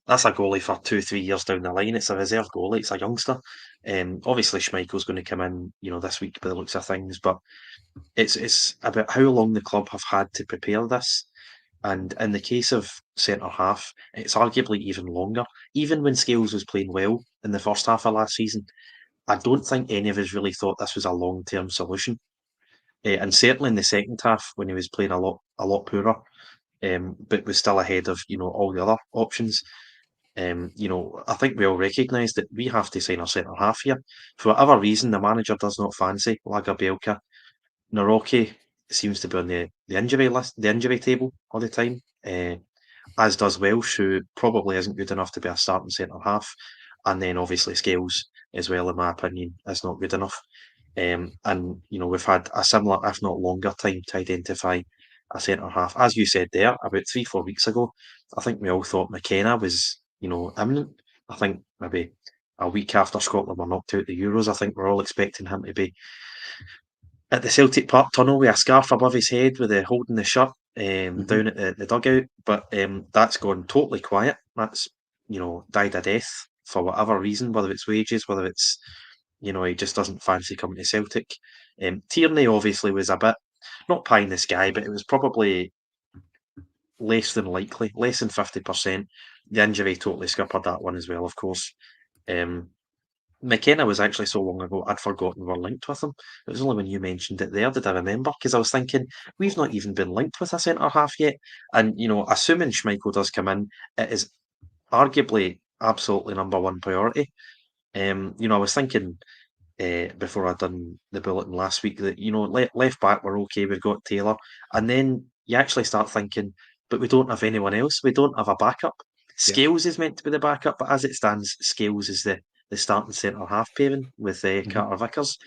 goalie for 2-3 years down the line. It's a reserve goalie. It's a youngster. Obviously Schmeichel's going to come in, this week by the looks of things. But it's about how long the club have had to prepare this. And in the case of centre half, it's arguably even longer. Even when Scales was playing well in the first half of last season, I don't think any of us really thought this was a long-term solution. And certainly in the second half, when he was playing a lot poorer, but was still ahead of all the other options. I think we all recognise that we have to sign a centre half here. For whatever reason, the manager does not fancy Lagerbielke. Naroki seems to be on the injury list, the injury table all the time. As does Welsh, who probably isn't good enough to be a starting centre half. And then obviously Scales as well, in my opinion, is not good enough. And we've had a similar, if not longer, time to identify a centre half. As you said there, about 3-4 weeks ago, I think we all thought McKenna was, imminent. I think maybe a week after Scotland were knocked out the Euros, I think we're all expecting him to be at the Celtic Park tunnel with a scarf above his head, with holding the shirt down at the dugout. But that's gone totally quiet. That's died a death for whatever reason, whether it's wages, whether it's he just doesn't fancy coming to Celtic. Tierney obviously was a bit not pie in the sky, but it was probably less than likely, less than 50%. The injury totally scuppered that one as well, of course. McKenna was actually so long ago, I'd forgotten we're linked with him. It was only when you mentioned it there did I remember, because I was thinking, we've not even been linked with a centre-half yet. And, assuming Schmeichel does come in, it is arguably absolutely number one priority. I was thinking before I'd done the bulletin last week that, left back, we're okay, we've got Taylor. And then you actually start thinking, but we don't have anyone else. We don't have a backup. Scales is meant to be the backup, but as it stands, Scales is the starting centre-half pairing with Carter Vickers.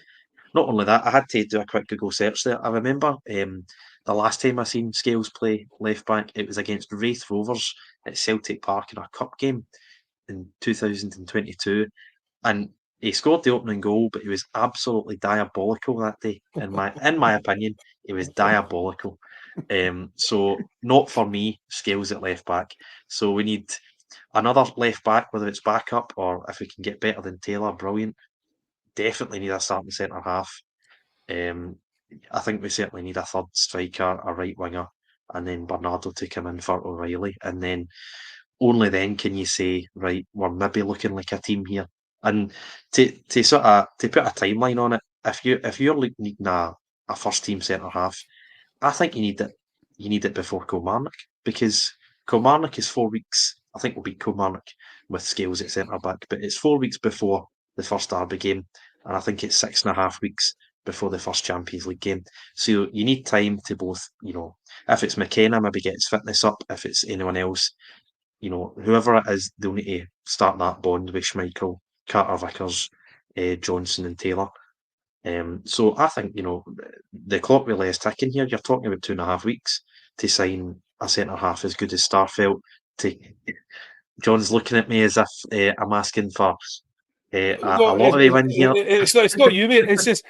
Not only that, I had to do a quick Google search there. I remember the last time I seen Scales play left-back, it was against Wraith Rovers at Celtic Park in a cup game in 2022. And he scored the opening goal, but he was absolutely diabolical that day. In my opinion, he was diabolical. So not for me, Scales at left-back. So we need another left back, whether it's backup or if we can get better than Taylor, brilliant. Definitely need a starting centre half. I think we certainly need a third striker, a right winger, and then Bernardo to come in for O'Reilly. And then only then can you say, right, we're maybe looking like a team here. And to put a timeline on it, if you're needing a first team centre half, I think you need it before Kilmarnock, because Kilmarnock is 4 weeks. I think we'll beat Kilmarnock with Scales at centre back, but it's 4 weeks before the first derby game, and I think it's 6.5 weeks before the first Champions League game. So you need time to both, if it's McKenna, maybe get his fitness up. If it's anyone else, whoever it is, they'll need to start that bond with Schmeichel, Carter Vickers, Johnson, and Taylor. So I think the clock really is ticking here. You're talking about 2.5 weeks to sign a centre half as good as Starfelt. John's looking at me as if I'm asking for a lottery win here. It's not you, mate. It's just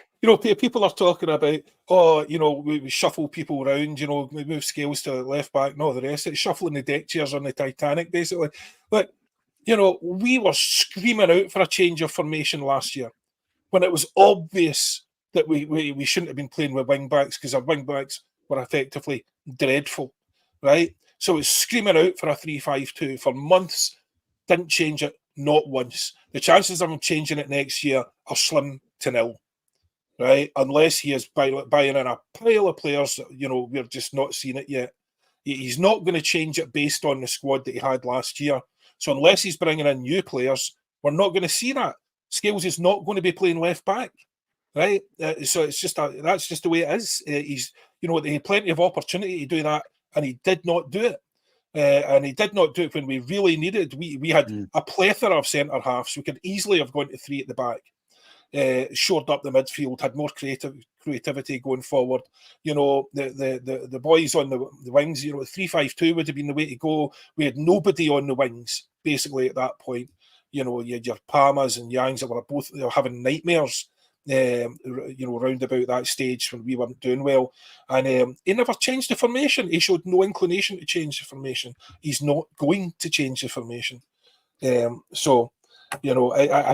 people are talking about we shuffle people around. We move Scales to left back, and all the rest. It's shuffling the deck chairs on the Titanic, basically. But we were screaming out for a change of formation last year, when it was obvious that we shouldn't have been playing with wing backs, because our wing backs were effectively dreadful, right? So it's screaming out for a 3-5-2 for months. Didn't change it, not once. The chances of them changing it next year are slim to nil, right? Unless he is buying in a pile of players, we're just not seeing it yet. He's not going to change it based on the squad that he had last year. So unless he's bringing in new players, we're not going to see that. Scales is not going to be playing left back, right? So it's just that's just the way it is. He's, he had plenty of opportunity to do that, and he did not do it. And he did not do it when we really needed. We had a plethora of centre halves. We could easily have gone to 3 at the back. Shored up the midfield, had more creativity going forward. The boys on the wings, 3-5-2 would have been the way to go. We had nobody on the wings, basically, at that point. You had your Palmas and Yangs that were both having nightmares, round about that stage when we weren't doing well. And he never changed the formation. He showed no inclination to change the formation. He's not going to change the formation. I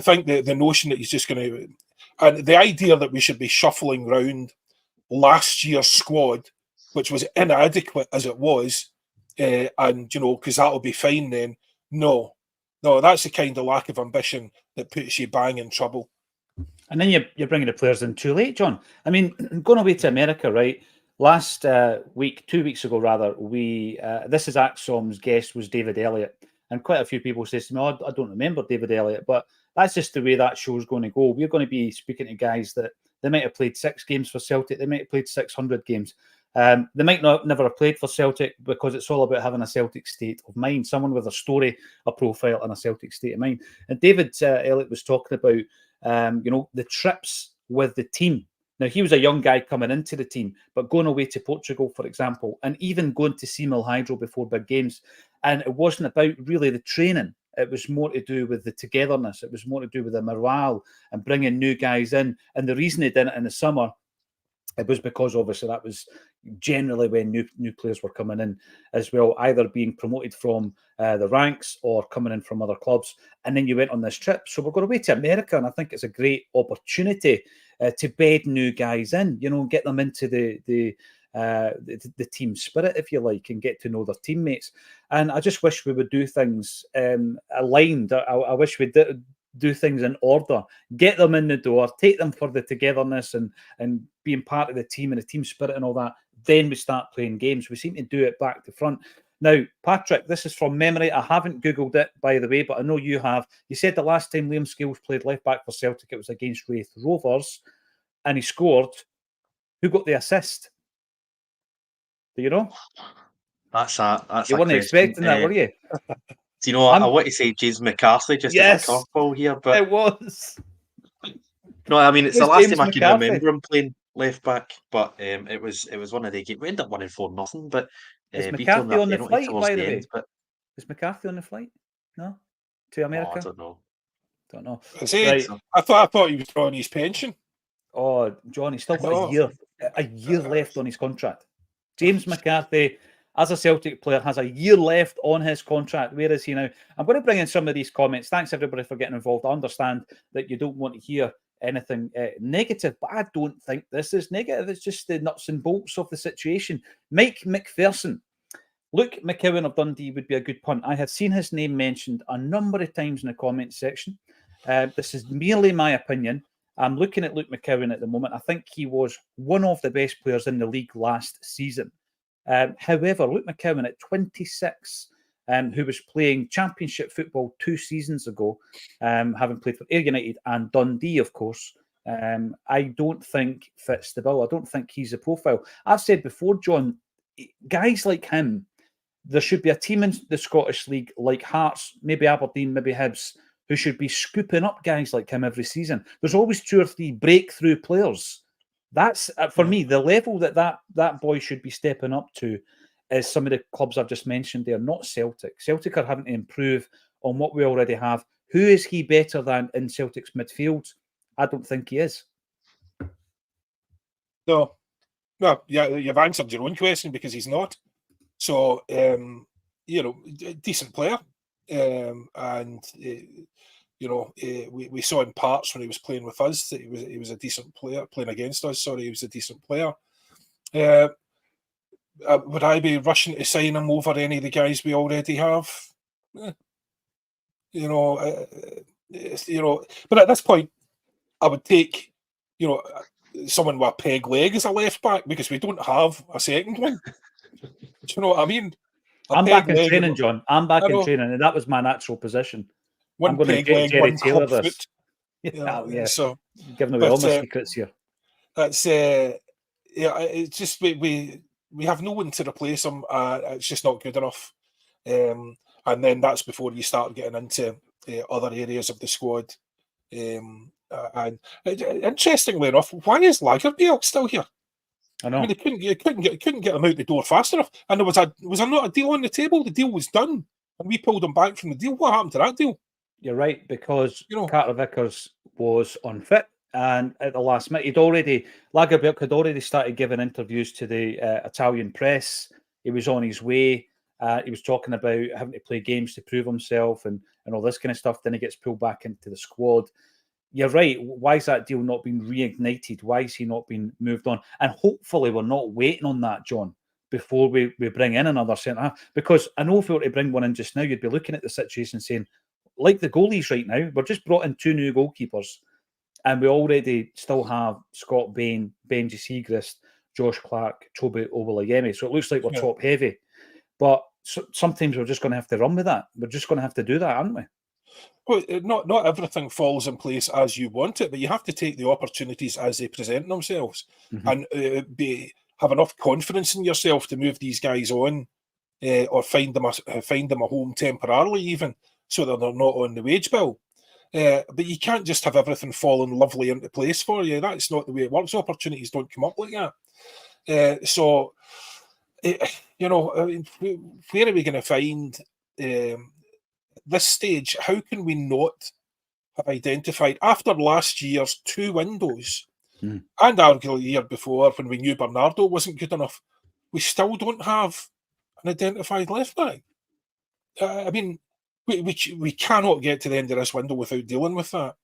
think the notion that he's just going to, and the idea that we should be shuffling round last year's squad, which was inadequate as it was, because that'll be fine then. No, that's the kind of lack of ambition that puts you bang in trouble. And then you're bringing the players in too late, John. I mean, going away to America, right? Last week, 2 weeks ago, rather, this is Acsom's guest was David Elliott. And quite a few people say to me, I don't remember David Elliott, but that's just the way that show's going to go. We're going to be speaking to guys that they might have played 6 games for Celtic. They might have played 600 games. They might never have played for Celtic because it's all about having a Celtic state of mind, someone with a story, a profile, and a Celtic state of mind. And David Elliott was talking about, the trips with the team. Now, he was a young guy coming into the team, but going away to Portugal, for example, and even going to Simil Hydro before big games. And it wasn't about really the training. It was more to do with the togetherness. It was more to do with the morale and bringing new guys in. And the reason they did it in the summer, it was because obviously that was generally when new players were coming in as well, either being promoted from the ranks or coming in from other clubs. And then you went on this trip. So we're going away to America, and I think it's a great opportunity to bed new guys in, get them into the team spirit, if you like, and get to know their teammates. And I just wish we would do things aligned. I wish we did do things in order, get them in the door, take them for the togetherness and being part of the team and the team spirit and all that. Then we start playing games. We seem to do it back to front. Now, Patrick, this is from memory. I haven't Googled it, by the way, but I know you have. You said the last time Liam Scales played left back for Celtic, it was against Raith Rovers, and he scored. Who got the assist? Do you know? That's a You weren't expecting that, were you? Do you know, I want to say James McCarthy just as a curveball here, but it was. No, I mean it's the last James time I can McCarthy. remember him playing left back, but it was one of the games. We ended up winning 4-0, but is McCarthy on the flight, by the way? But is McCarthy on the flight? No, to America. I don't know. Is he? Right. I thought he was on his pension. Oh, John, he's still got a year left on his contract. James McCarthy, as a Celtic player, has a year left on his contract. Where is he now? I'm going to bring in some of these comments. Thanks, everybody, for getting involved. I understand that you don't want to hear anything negative, but I don't think this is negative. It's just the nuts and bolts of the situation. Mike McPherson. Luke McEwen of Dundee would be a good punt. I have seen his name mentioned a number of times in the comments section. This is merely my opinion. I'm looking at Luke McEwen at the moment. I think he was one of the best players in the league last season. However, Luke McEwen at 26, who was playing championship football 2 seasons ago, having played for Ayr United and Dundee, of course, I don't think fits the bill. I don't think he's a profile. I've said before, John, guys like him, there should be a team in the Scottish League like Hearts, maybe Aberdeen, maybe Hibs, who should be scooping up guys like him every season. There's always 2 or 3 breakthrough players. That's, for me, the level that boy should be stepping up to is some of the clubs I've just mentioned there, not Celtic. Celtic are having to improve on what we already have. Who is he better than in Celtic's midfield? I don't think he is. No. Well, yeah, you've answered your own question because he's not. So, decent player. We saw in parts when he was playing with us that he was a decent player. Playing against us, he was a decent player. Would I be rushing to sign him over any of the guys we already have? But at this point, I would take, someone with a peg leg as a left back because we don't have a second one. Do you know what I mean? I'm back in training, John. I'm back in training, and that was my natural position. One peg leg, Jerry one Taylor club this. foot. Yeah. So giving away all my secrets here. That's it's just we have no one to replace him. It's just not good enough. And then that's before you start getting into other areas of the squad. And interestingly enough, why is Lagerbielke still here? I know. I mean, they couldn't get him out the door fast enough. And was there not a deal on the table? The deal was done, and we pulled him back from the deal. What happened to that deal? You're right, because Carter Vickers was unfit, and at the last minute, Lagerbielke had already started giving interviews to the Italian press. He was on his way. He was talking about having to play games to prove himself and all this kind of stuff. Then he gets pulled back into the squad. You're right. Why is that deal not been reignited? Why is he not been moved on? And hopefully we're not waiting on that, John, before we bring in another centre-half. Because I know if we were to bring one in just now, you'd be looking at the situation saying, like the goalies right now, we're just brought in 2 new goalkeepers, and we already still have Scott Bain, Benji Siegrist, Josh Clark, Toby Owolayemi. So it looks like we're top heavy. But sometimes we're just going to have to run with that. We're just going to have to do that, aren't we? Well, not everything falls in place as you want it, but you have to take the opportunities as they present themselves, and have enough confidence in yourself to move these guys on, or find them a home temporarily, even so that they're not on the wage bill. But you can't just have everything falling lovely into place for you. That's not the way it works. Opportunities don't come up like that. Where are we going to find? This stage, how can we not have identified after last year's 2 windows and arguably the year before when we knew Bernardo wasn't good enough, we still don't have an identified left back? I mean, we cannot get to the end of this window without dealing with that,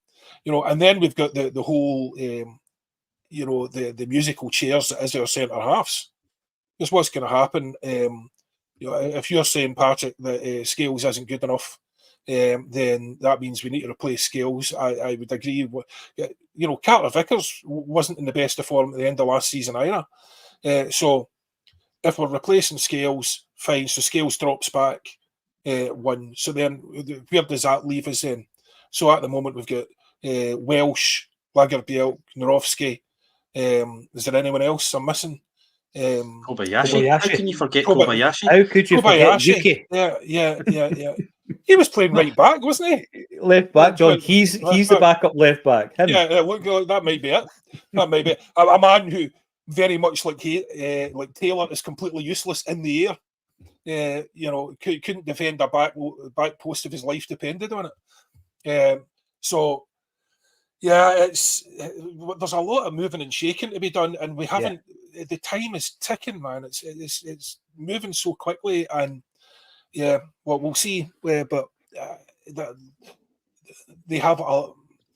And then we've got the whole, the musical chairs that is our centre halves. Because what's going to happen? If you're saying, Patrick, that Scales isn't good enough, then that means we need to replace Scales. I would agree. Carter Vickers wasn't in the best of form at the end of last season either. So if we're replacing Scales, fine. So Scales drops back 1. So then where does that leave us then? So at the moment we've got Welsh, Lagerbielke, Norowski. Is there anyone else I'm missing? Kobayashi. How can you forget Kobayashi? How could you forget Yuki? Yeah. He was playing right back, wasn't he? Left back, John. He's the backup left back. Him. Yeah, look, that might be it. That might be it. A man who very much like Taylor is completely useless in the air. Couldn't defend a back post if his life depended on it. So. Yeah, there's a lot of moving and shaking to be done, and we haven't. Yeah. The time is ticking, man. It's moving so quickly, and we'll see. But they have.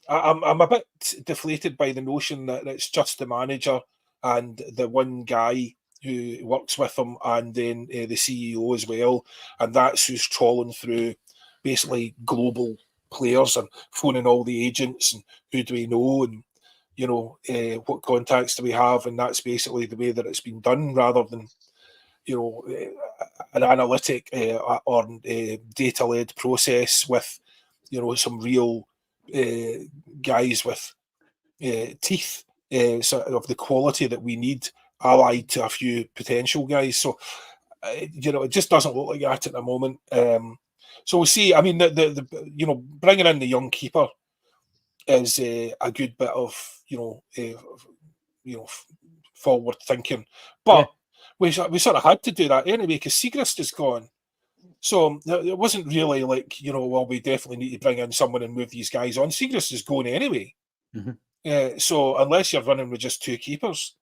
I'm a bit deflated by the notion that it's just the manager and the one guy who works with them, and then the CEO as well, and that's who's trawling through basically global players and phoning all the agents and who do we know and what contacts do we have, and that's basically the way that it's been done, rather than an analytic or data-led process with some real guys with teeth of the quality that we need, allied to a few potential guys. So it just doesn't look like that at the moment. So we'll see. I mean, the bringing in the young keeper is a good bit of forward thinking, but we sort of had to do that anyway because Siegrist is gone. So it wasn't really like we definitely need to bring in someone and move these guys on. Siegrist is going anyway. So unless you're running with just 2 keepers.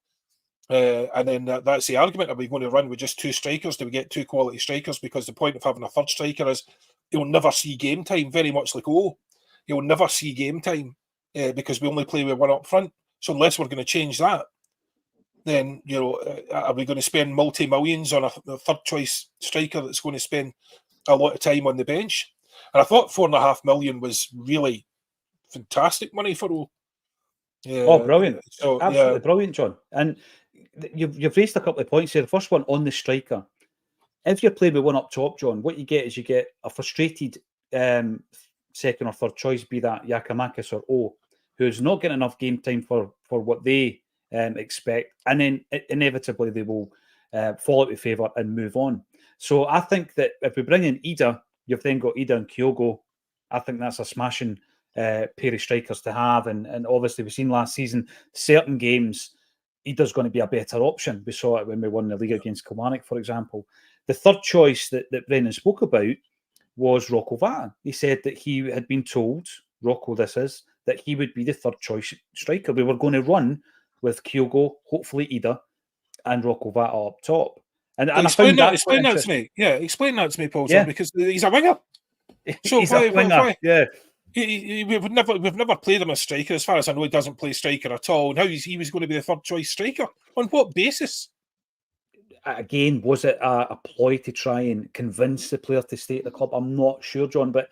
And then that's the argument. Are we going to run with just 2 strikers? Do we get 2 quality strikers? Because the point of having a third striker is he'll never see game time, very much like he'll never see game time because we only play with 1 up front. So unless we're going to change that, then are we going to spend multi-millions on a third choice striker that's going to spend a lot of time on the bench? And I thought $4.5 million was really fantastic money for Yeah. Oh, brilliant. So Absolutely brilliant, John. And you've raised a couple of points here. The first one on the striker. If you're playing with one up top, John, what you get is you get a frustrated second or third choice, be that Giakoumakis or O, who's not getting enough game time for what they expect, and then inevitably they will fall out of favour and move on. So I think that if we bring in Idah, you've then got Idah and Kyogo. I think that's a smashing pair of strikers to have, and obviously we've seen last season certain games Idah's going to be a better option. We saw it when we won the league against Kilmarnock, for example. The third choice that Brendan spoke about was Rocco Vatan. He said that he had been told, Rocco this is, that he would be the third choice striker. We were going to run with Kyogo, hopefully Idah, and Rocco Vatan up top. And I found that explain that to me. Yeah, explain that to me, Paul. Yeah. Because he's a winger. So he's a winger. why? Yeah. We've never played him as striker. As far as I know, he doesn't play striker at all. Now he was going to be the third choice striker. On what basis? Again, was it a ploy to try and convince the player to stay at the club? I'm not sure, John, but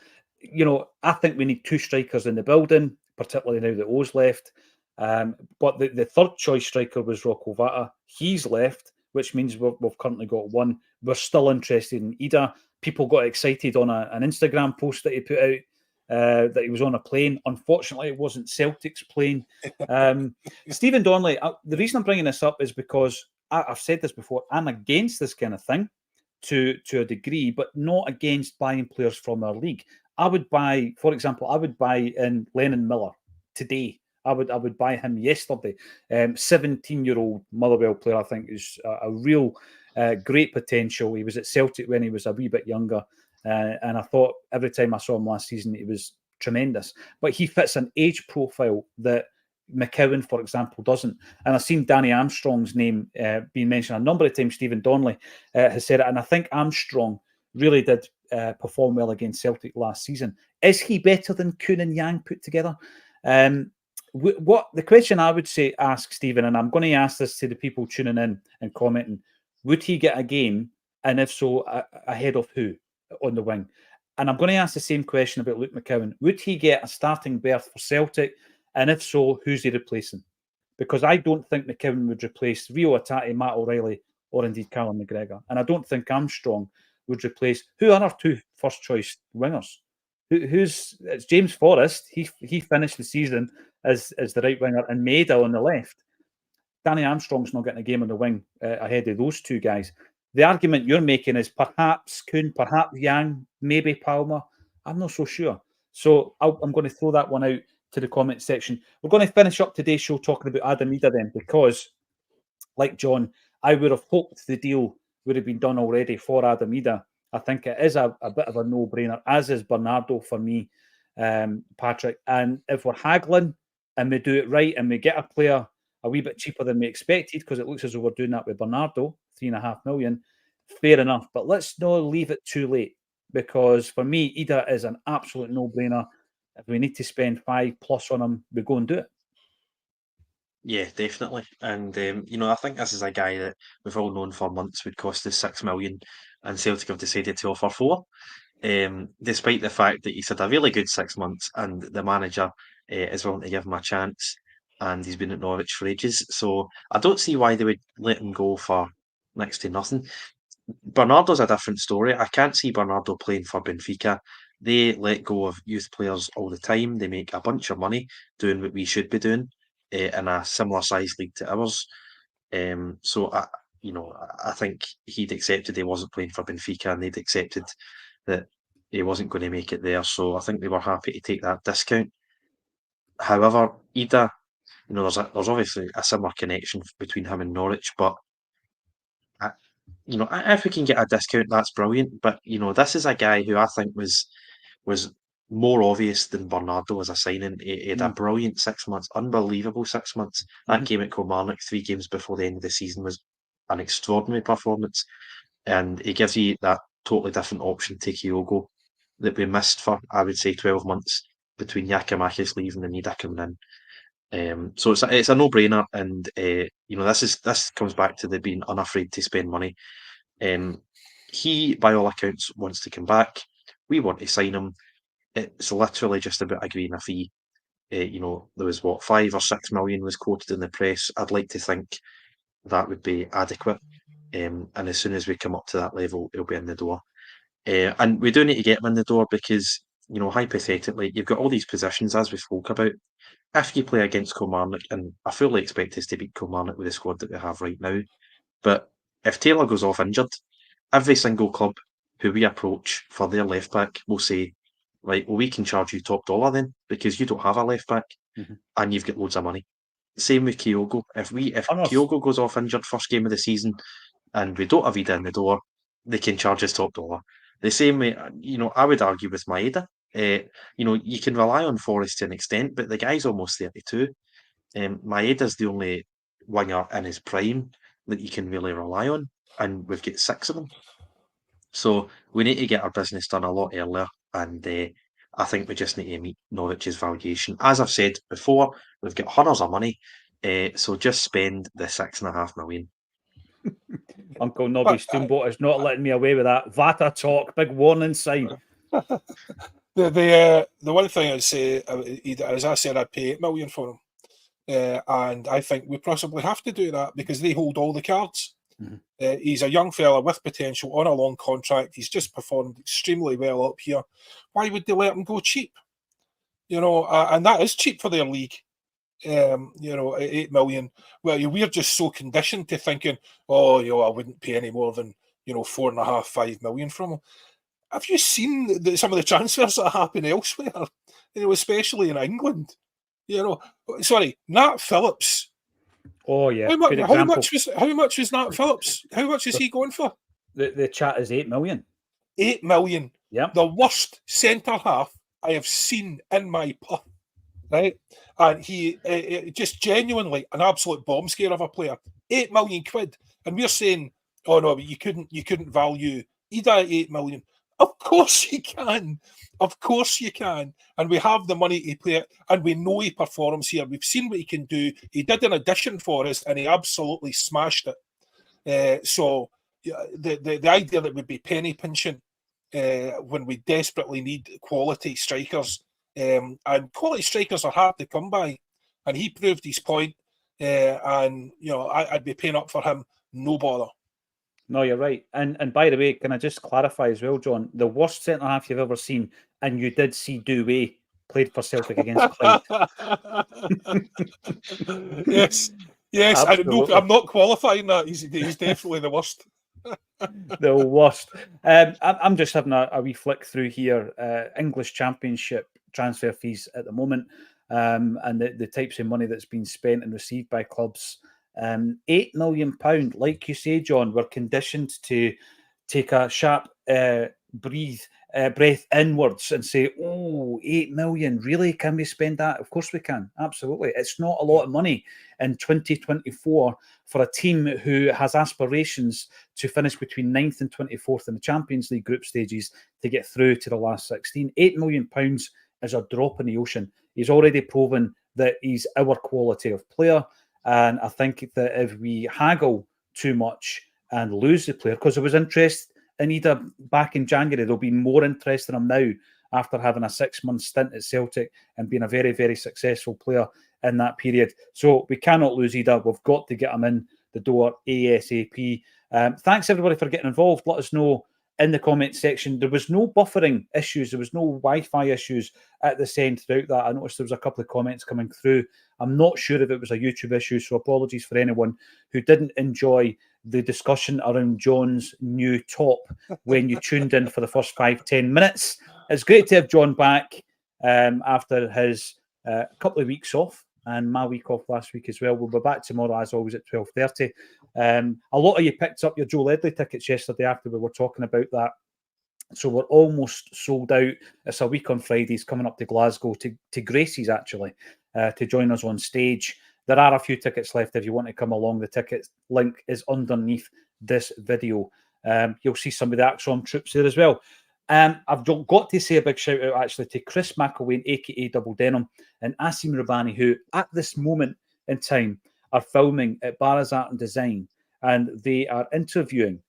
I think we need two strikers in the building, particularly now that O's left. But the third choice striker was Rocco Vatan. He's left, which means we've currently got one. We're still interested in Idah. People got excited on an Instagram post that he put out that he was on a plane. Unfortunately, it wasn't Celtic's plane. Stephen Donnelly, the reason I'm bringing this up is because I've said this before, I'm against this kind of thing to a degree, but not against buying players from our league. I would buy, for example, in Lennon Miller today. I would buy him yesterday. 17-year-old Motherwell player, I think, is a real great potential. He was at Celtic when he was a wee bit younger, and I thought every time I saw him last season, he was tremendous. But he fits an age profile that McCowan, for example, doesn't. And I've seen Danny Armstrong's name being mentioned a number of times. Stephen Donnelly has said it, and I think Armstrong really did perform well against Celtic last season. Is he better than Kuhn and Yang put together? What the question I would say, ask Stephen, and I'm going to ask this to the people tuning in and commenting: would he get a game, and if so, ahead of who on the wing? And I'm going to ask the same question about Luke McCowan: would he get a starting berth for Celtic? And if so, who's he replacing? Because I don't think McKibben would replace Rio Atati, Matt O'Reilly, or indeed Callum McGregor. And I don't think Armstrong would replace... Who are our two first-choice wingers? It's James Forrest. He finished the season as the right winger, and Maida on the left. Danny Armstrong's not getting a game on the wing ahead of those two guys. The argument you're making is perhaps Kuhn, perhaps Yang, maybe Palmer. I'm not so sure. So I'm going to throw that one out to the comment section. We're going to finish up today's show talking about Adam Idah then, because, like John, I would have hoped the deal would have been done already for Adam Idah. I think it is a bit of a no-brainer, as is Bernardo for me, Patrick. And if we're haggling and we do it right and we get a player a wee bit cheaper than we expected, because it looks as though we're doing that with Bernardo, $3.5 million, fair enough. But let's not leave it too late, because for me, Idah is an absolute no-brainer. If we need to spend 5+ on him, we go and do it. Yeah, definitely. And, I think this is a guy that we've all known for months would cost us 6 million, and Celtic have decided to offer 4. Despite the fact that he's had a really good 6 months and the manager is willing to give him a chance, and he's been at Norwich for ages. So I don't see why they would let him go for next to nothing. Bernardo's a different story. I can't see Bernardo playing for Benfica. They let go of youth players all the time. They make a bunch of money doing what we should be doing in a similar size league to ours. So I think he'd accepted he wasn't playing for Benfica, and they'd accepted that he wasn't going to make it there. So I think they were happy to take that discount. However, Idah, there's obviously a similar connection between him and Norwich, but if we can get a discount, that's brilliant. But this is a guy who I think was more obvious than Bernardo as a signing. He had a brilliant 6 months, unbelievable 6 months. That game at Kilmarnock, 3 games before the end of the season, was an extraordinary performance, and he gives you that totally different option to Kyogo that we missed for, I would say, 12 months between Giakoumakis leaving and Idah coming in. So it's a no-brainer, and this comes back to the being unafraid to spend money. He, by all accounts, wants to come back. We want to sign him. It's literally just about agreeing a fee. there was 5 or 6 million was quoted in the press. I'd like to think that would be adequate. And as soon as we come up to that level, he'll be in the door. And we do need to get him in the door because, hypothetically, you've got all these positions, as we spoke about. If you play against Kilmarnock, and I fully expect us to beat Kilmarnock with the squad that we have right now, but if Taylor goes off injured, every single club who we approach for their left back will say, right, well, we can charge you top dollar then because you don't have a left back and you've got loads of money. Same with Kyogo. If Kyogo goes off injured first game of the season and we don't have Idah in the door, they can charge us top dollar. The same way, I would argue with Maeda. You can rely on Forrest to an extent, but the guy's almost 32. Maeda's the only winger in his prime that you can really rely on, and we've got 6 of them. So we need to get our business done a lot earlier, and I think we just need to meet Norwich's valuation. As I've said before, we've got hundreds of money, so just spend the 6.5 million. Uncle Nobby Steamboat is not letting me away with that. Vata talk, big warning sign. The one thing I'd say, as I said, I'd pay 8 million for him. And I think we possibly have to do that because they hold all the cards. He's a young fella with potential on a long contract. He's just performed extremely well up here. Why would they let him go cheap? And that is cheap for their league. 8 million. Well, we're just so conditioned to thinking, I wouldn't pay any more than 4.5, 5 million from him. Have you seen some of the transfers that happen elsewhere? Especially in England. Sorry, Nat Phillips. Oh yeah. How much was Nat Phillips? How much is he going for? The chat is 8 million. 8 million. Yeah. The worst centre half I have seen in my puff. Right, and he just genuinely an absolute bomb scare of a player. 8 million quid, and we're saying, oh no, but you couldn't value Idah at 8 million. Of course you can. Of course you can. And we have the money to play it, and we know he performs here. We've seen what he can do. He did an audition for us, and he absolutely smashed it. So the idea that we'd be penny pinching when we desperately need quality strikers, and quality strikers are hard to come by, and he proved his point. And I'd be paying up for him, no bother. No, you're right. And by the way, can I just clarify as well, John? The worst centre half you've ever seen, and you did see Douay played for Celtic against Clyde. Yes. I'm not qualifying that. He's definitely the worst. The worst. I'm just having a wee flick through here. English Championship transfer fees at the moment, and the types of money that's been spent and received by clubs. £8 million. Like you say, John, we're conditioned to take a sharp breath inwards and say, 8 million, really? Can we spend that? Of course we can. Absolutely. It's not a lot of money in 2024 for a team who has aspirations to finish between 9th and 24th in the Champions League group stages to get through to the last 16. £8 million is a drop in the ocean. He's already proven that he's our quality of player. And I think that if we haggle too much and lose the player, because there was interest in Idah back in January, there'll be more interest in him now after having a 6-month stint at Celtic and being a very, very successful player in that period. So we cannot lose Idah. We've got to get him in the door ASAP. Thanks everybody for getting involved. Let us know in the comment section. There was no buffering issues. There was no Wi-Fi issues at this end throughout that. I noticed there was a couple of comments coming through. I'm not sure if it was a YouTube issue, so apologies for anyone who didn't enjoy the discussion around John's new top when you tuned in for the first 5-10 minutes. It's great to have John back after his couple of weeks off, and my week off last week as well. We'll be back tomorrow, as always, at 12:30. A lot of you picked up your Joe Ledley tickets yesterday after we were talking about that. So we're almost sold out. It's a week on Friday. He's coming up to Glasgow, to Gracie's actually, to join us on stage. There are a few tickets left if you want to come along. The ticket link is underneath this video. You'll see some of the Acsom troops there as well. I've got to say a big shout out actually to Chris McElwain, aka Double Denim, and Asim Rabani, who at this moment in time are filming at Barras Art and Design, and they are interviewing.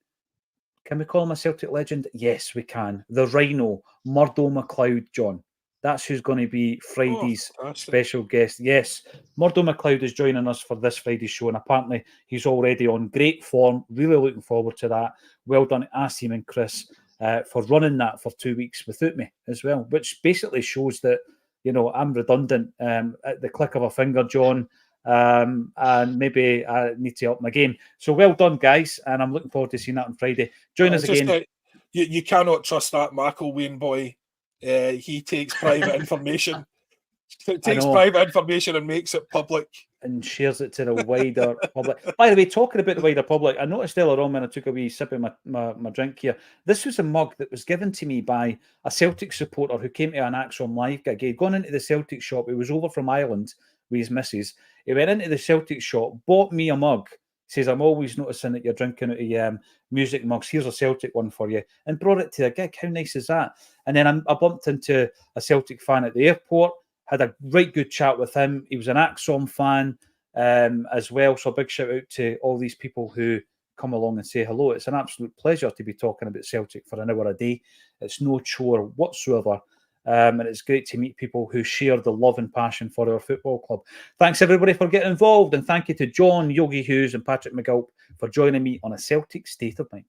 Can we call him a Celtic legend? Yes, we can. The Rhino, Murdo MacLeod, John. That's who's going to be Friday's fantastic. special guest. Yes, Murdo McLeod is joining us for this Friday's show, and apparently he's already on great form. Really looking forward to that. Well done, Asim and Chris, for running that for 2 weeks without me as well, which basically shows that, I'm redundant at the click of a finger, John. And maybe I need to up my game. So well done, guys, and I'm looking forward to seeing that on Friday. Join us again. You cannot trust that McElwain boy. He takes private information. Takes private information and makes it public. And shares it to the wider public. By the way, talking about the wider public, I noticed earlier on when I took a wee sip of my drink here, this was a mug that was given to me by a Celtic supporter who came to an Acsom live gig. He'd gone into the Celtic shop. He was over from Ireland with his missus. He went into the Celtic shop, bought me a mug. Says, I'm always noticing that you're drinking out of music mugs. Here's a Celtic one for you. And brought it to the gig. How nice is that? And then I bumped into a Celtic fan at the airport. Had a right good chat with him. He was an Acsom fan as well. So a big shout out to all these people who come along and say hello. It's an absolute pleasure to be talking about Celtic for an hour a day. It's no chore whatsoever. And it's great to meet people who share the love and passion for our football club. Thanks everybody for getting involved. And thank you to John, Yogi Hughes and Patrick McGulp for joining me on A Celtic State of Mind.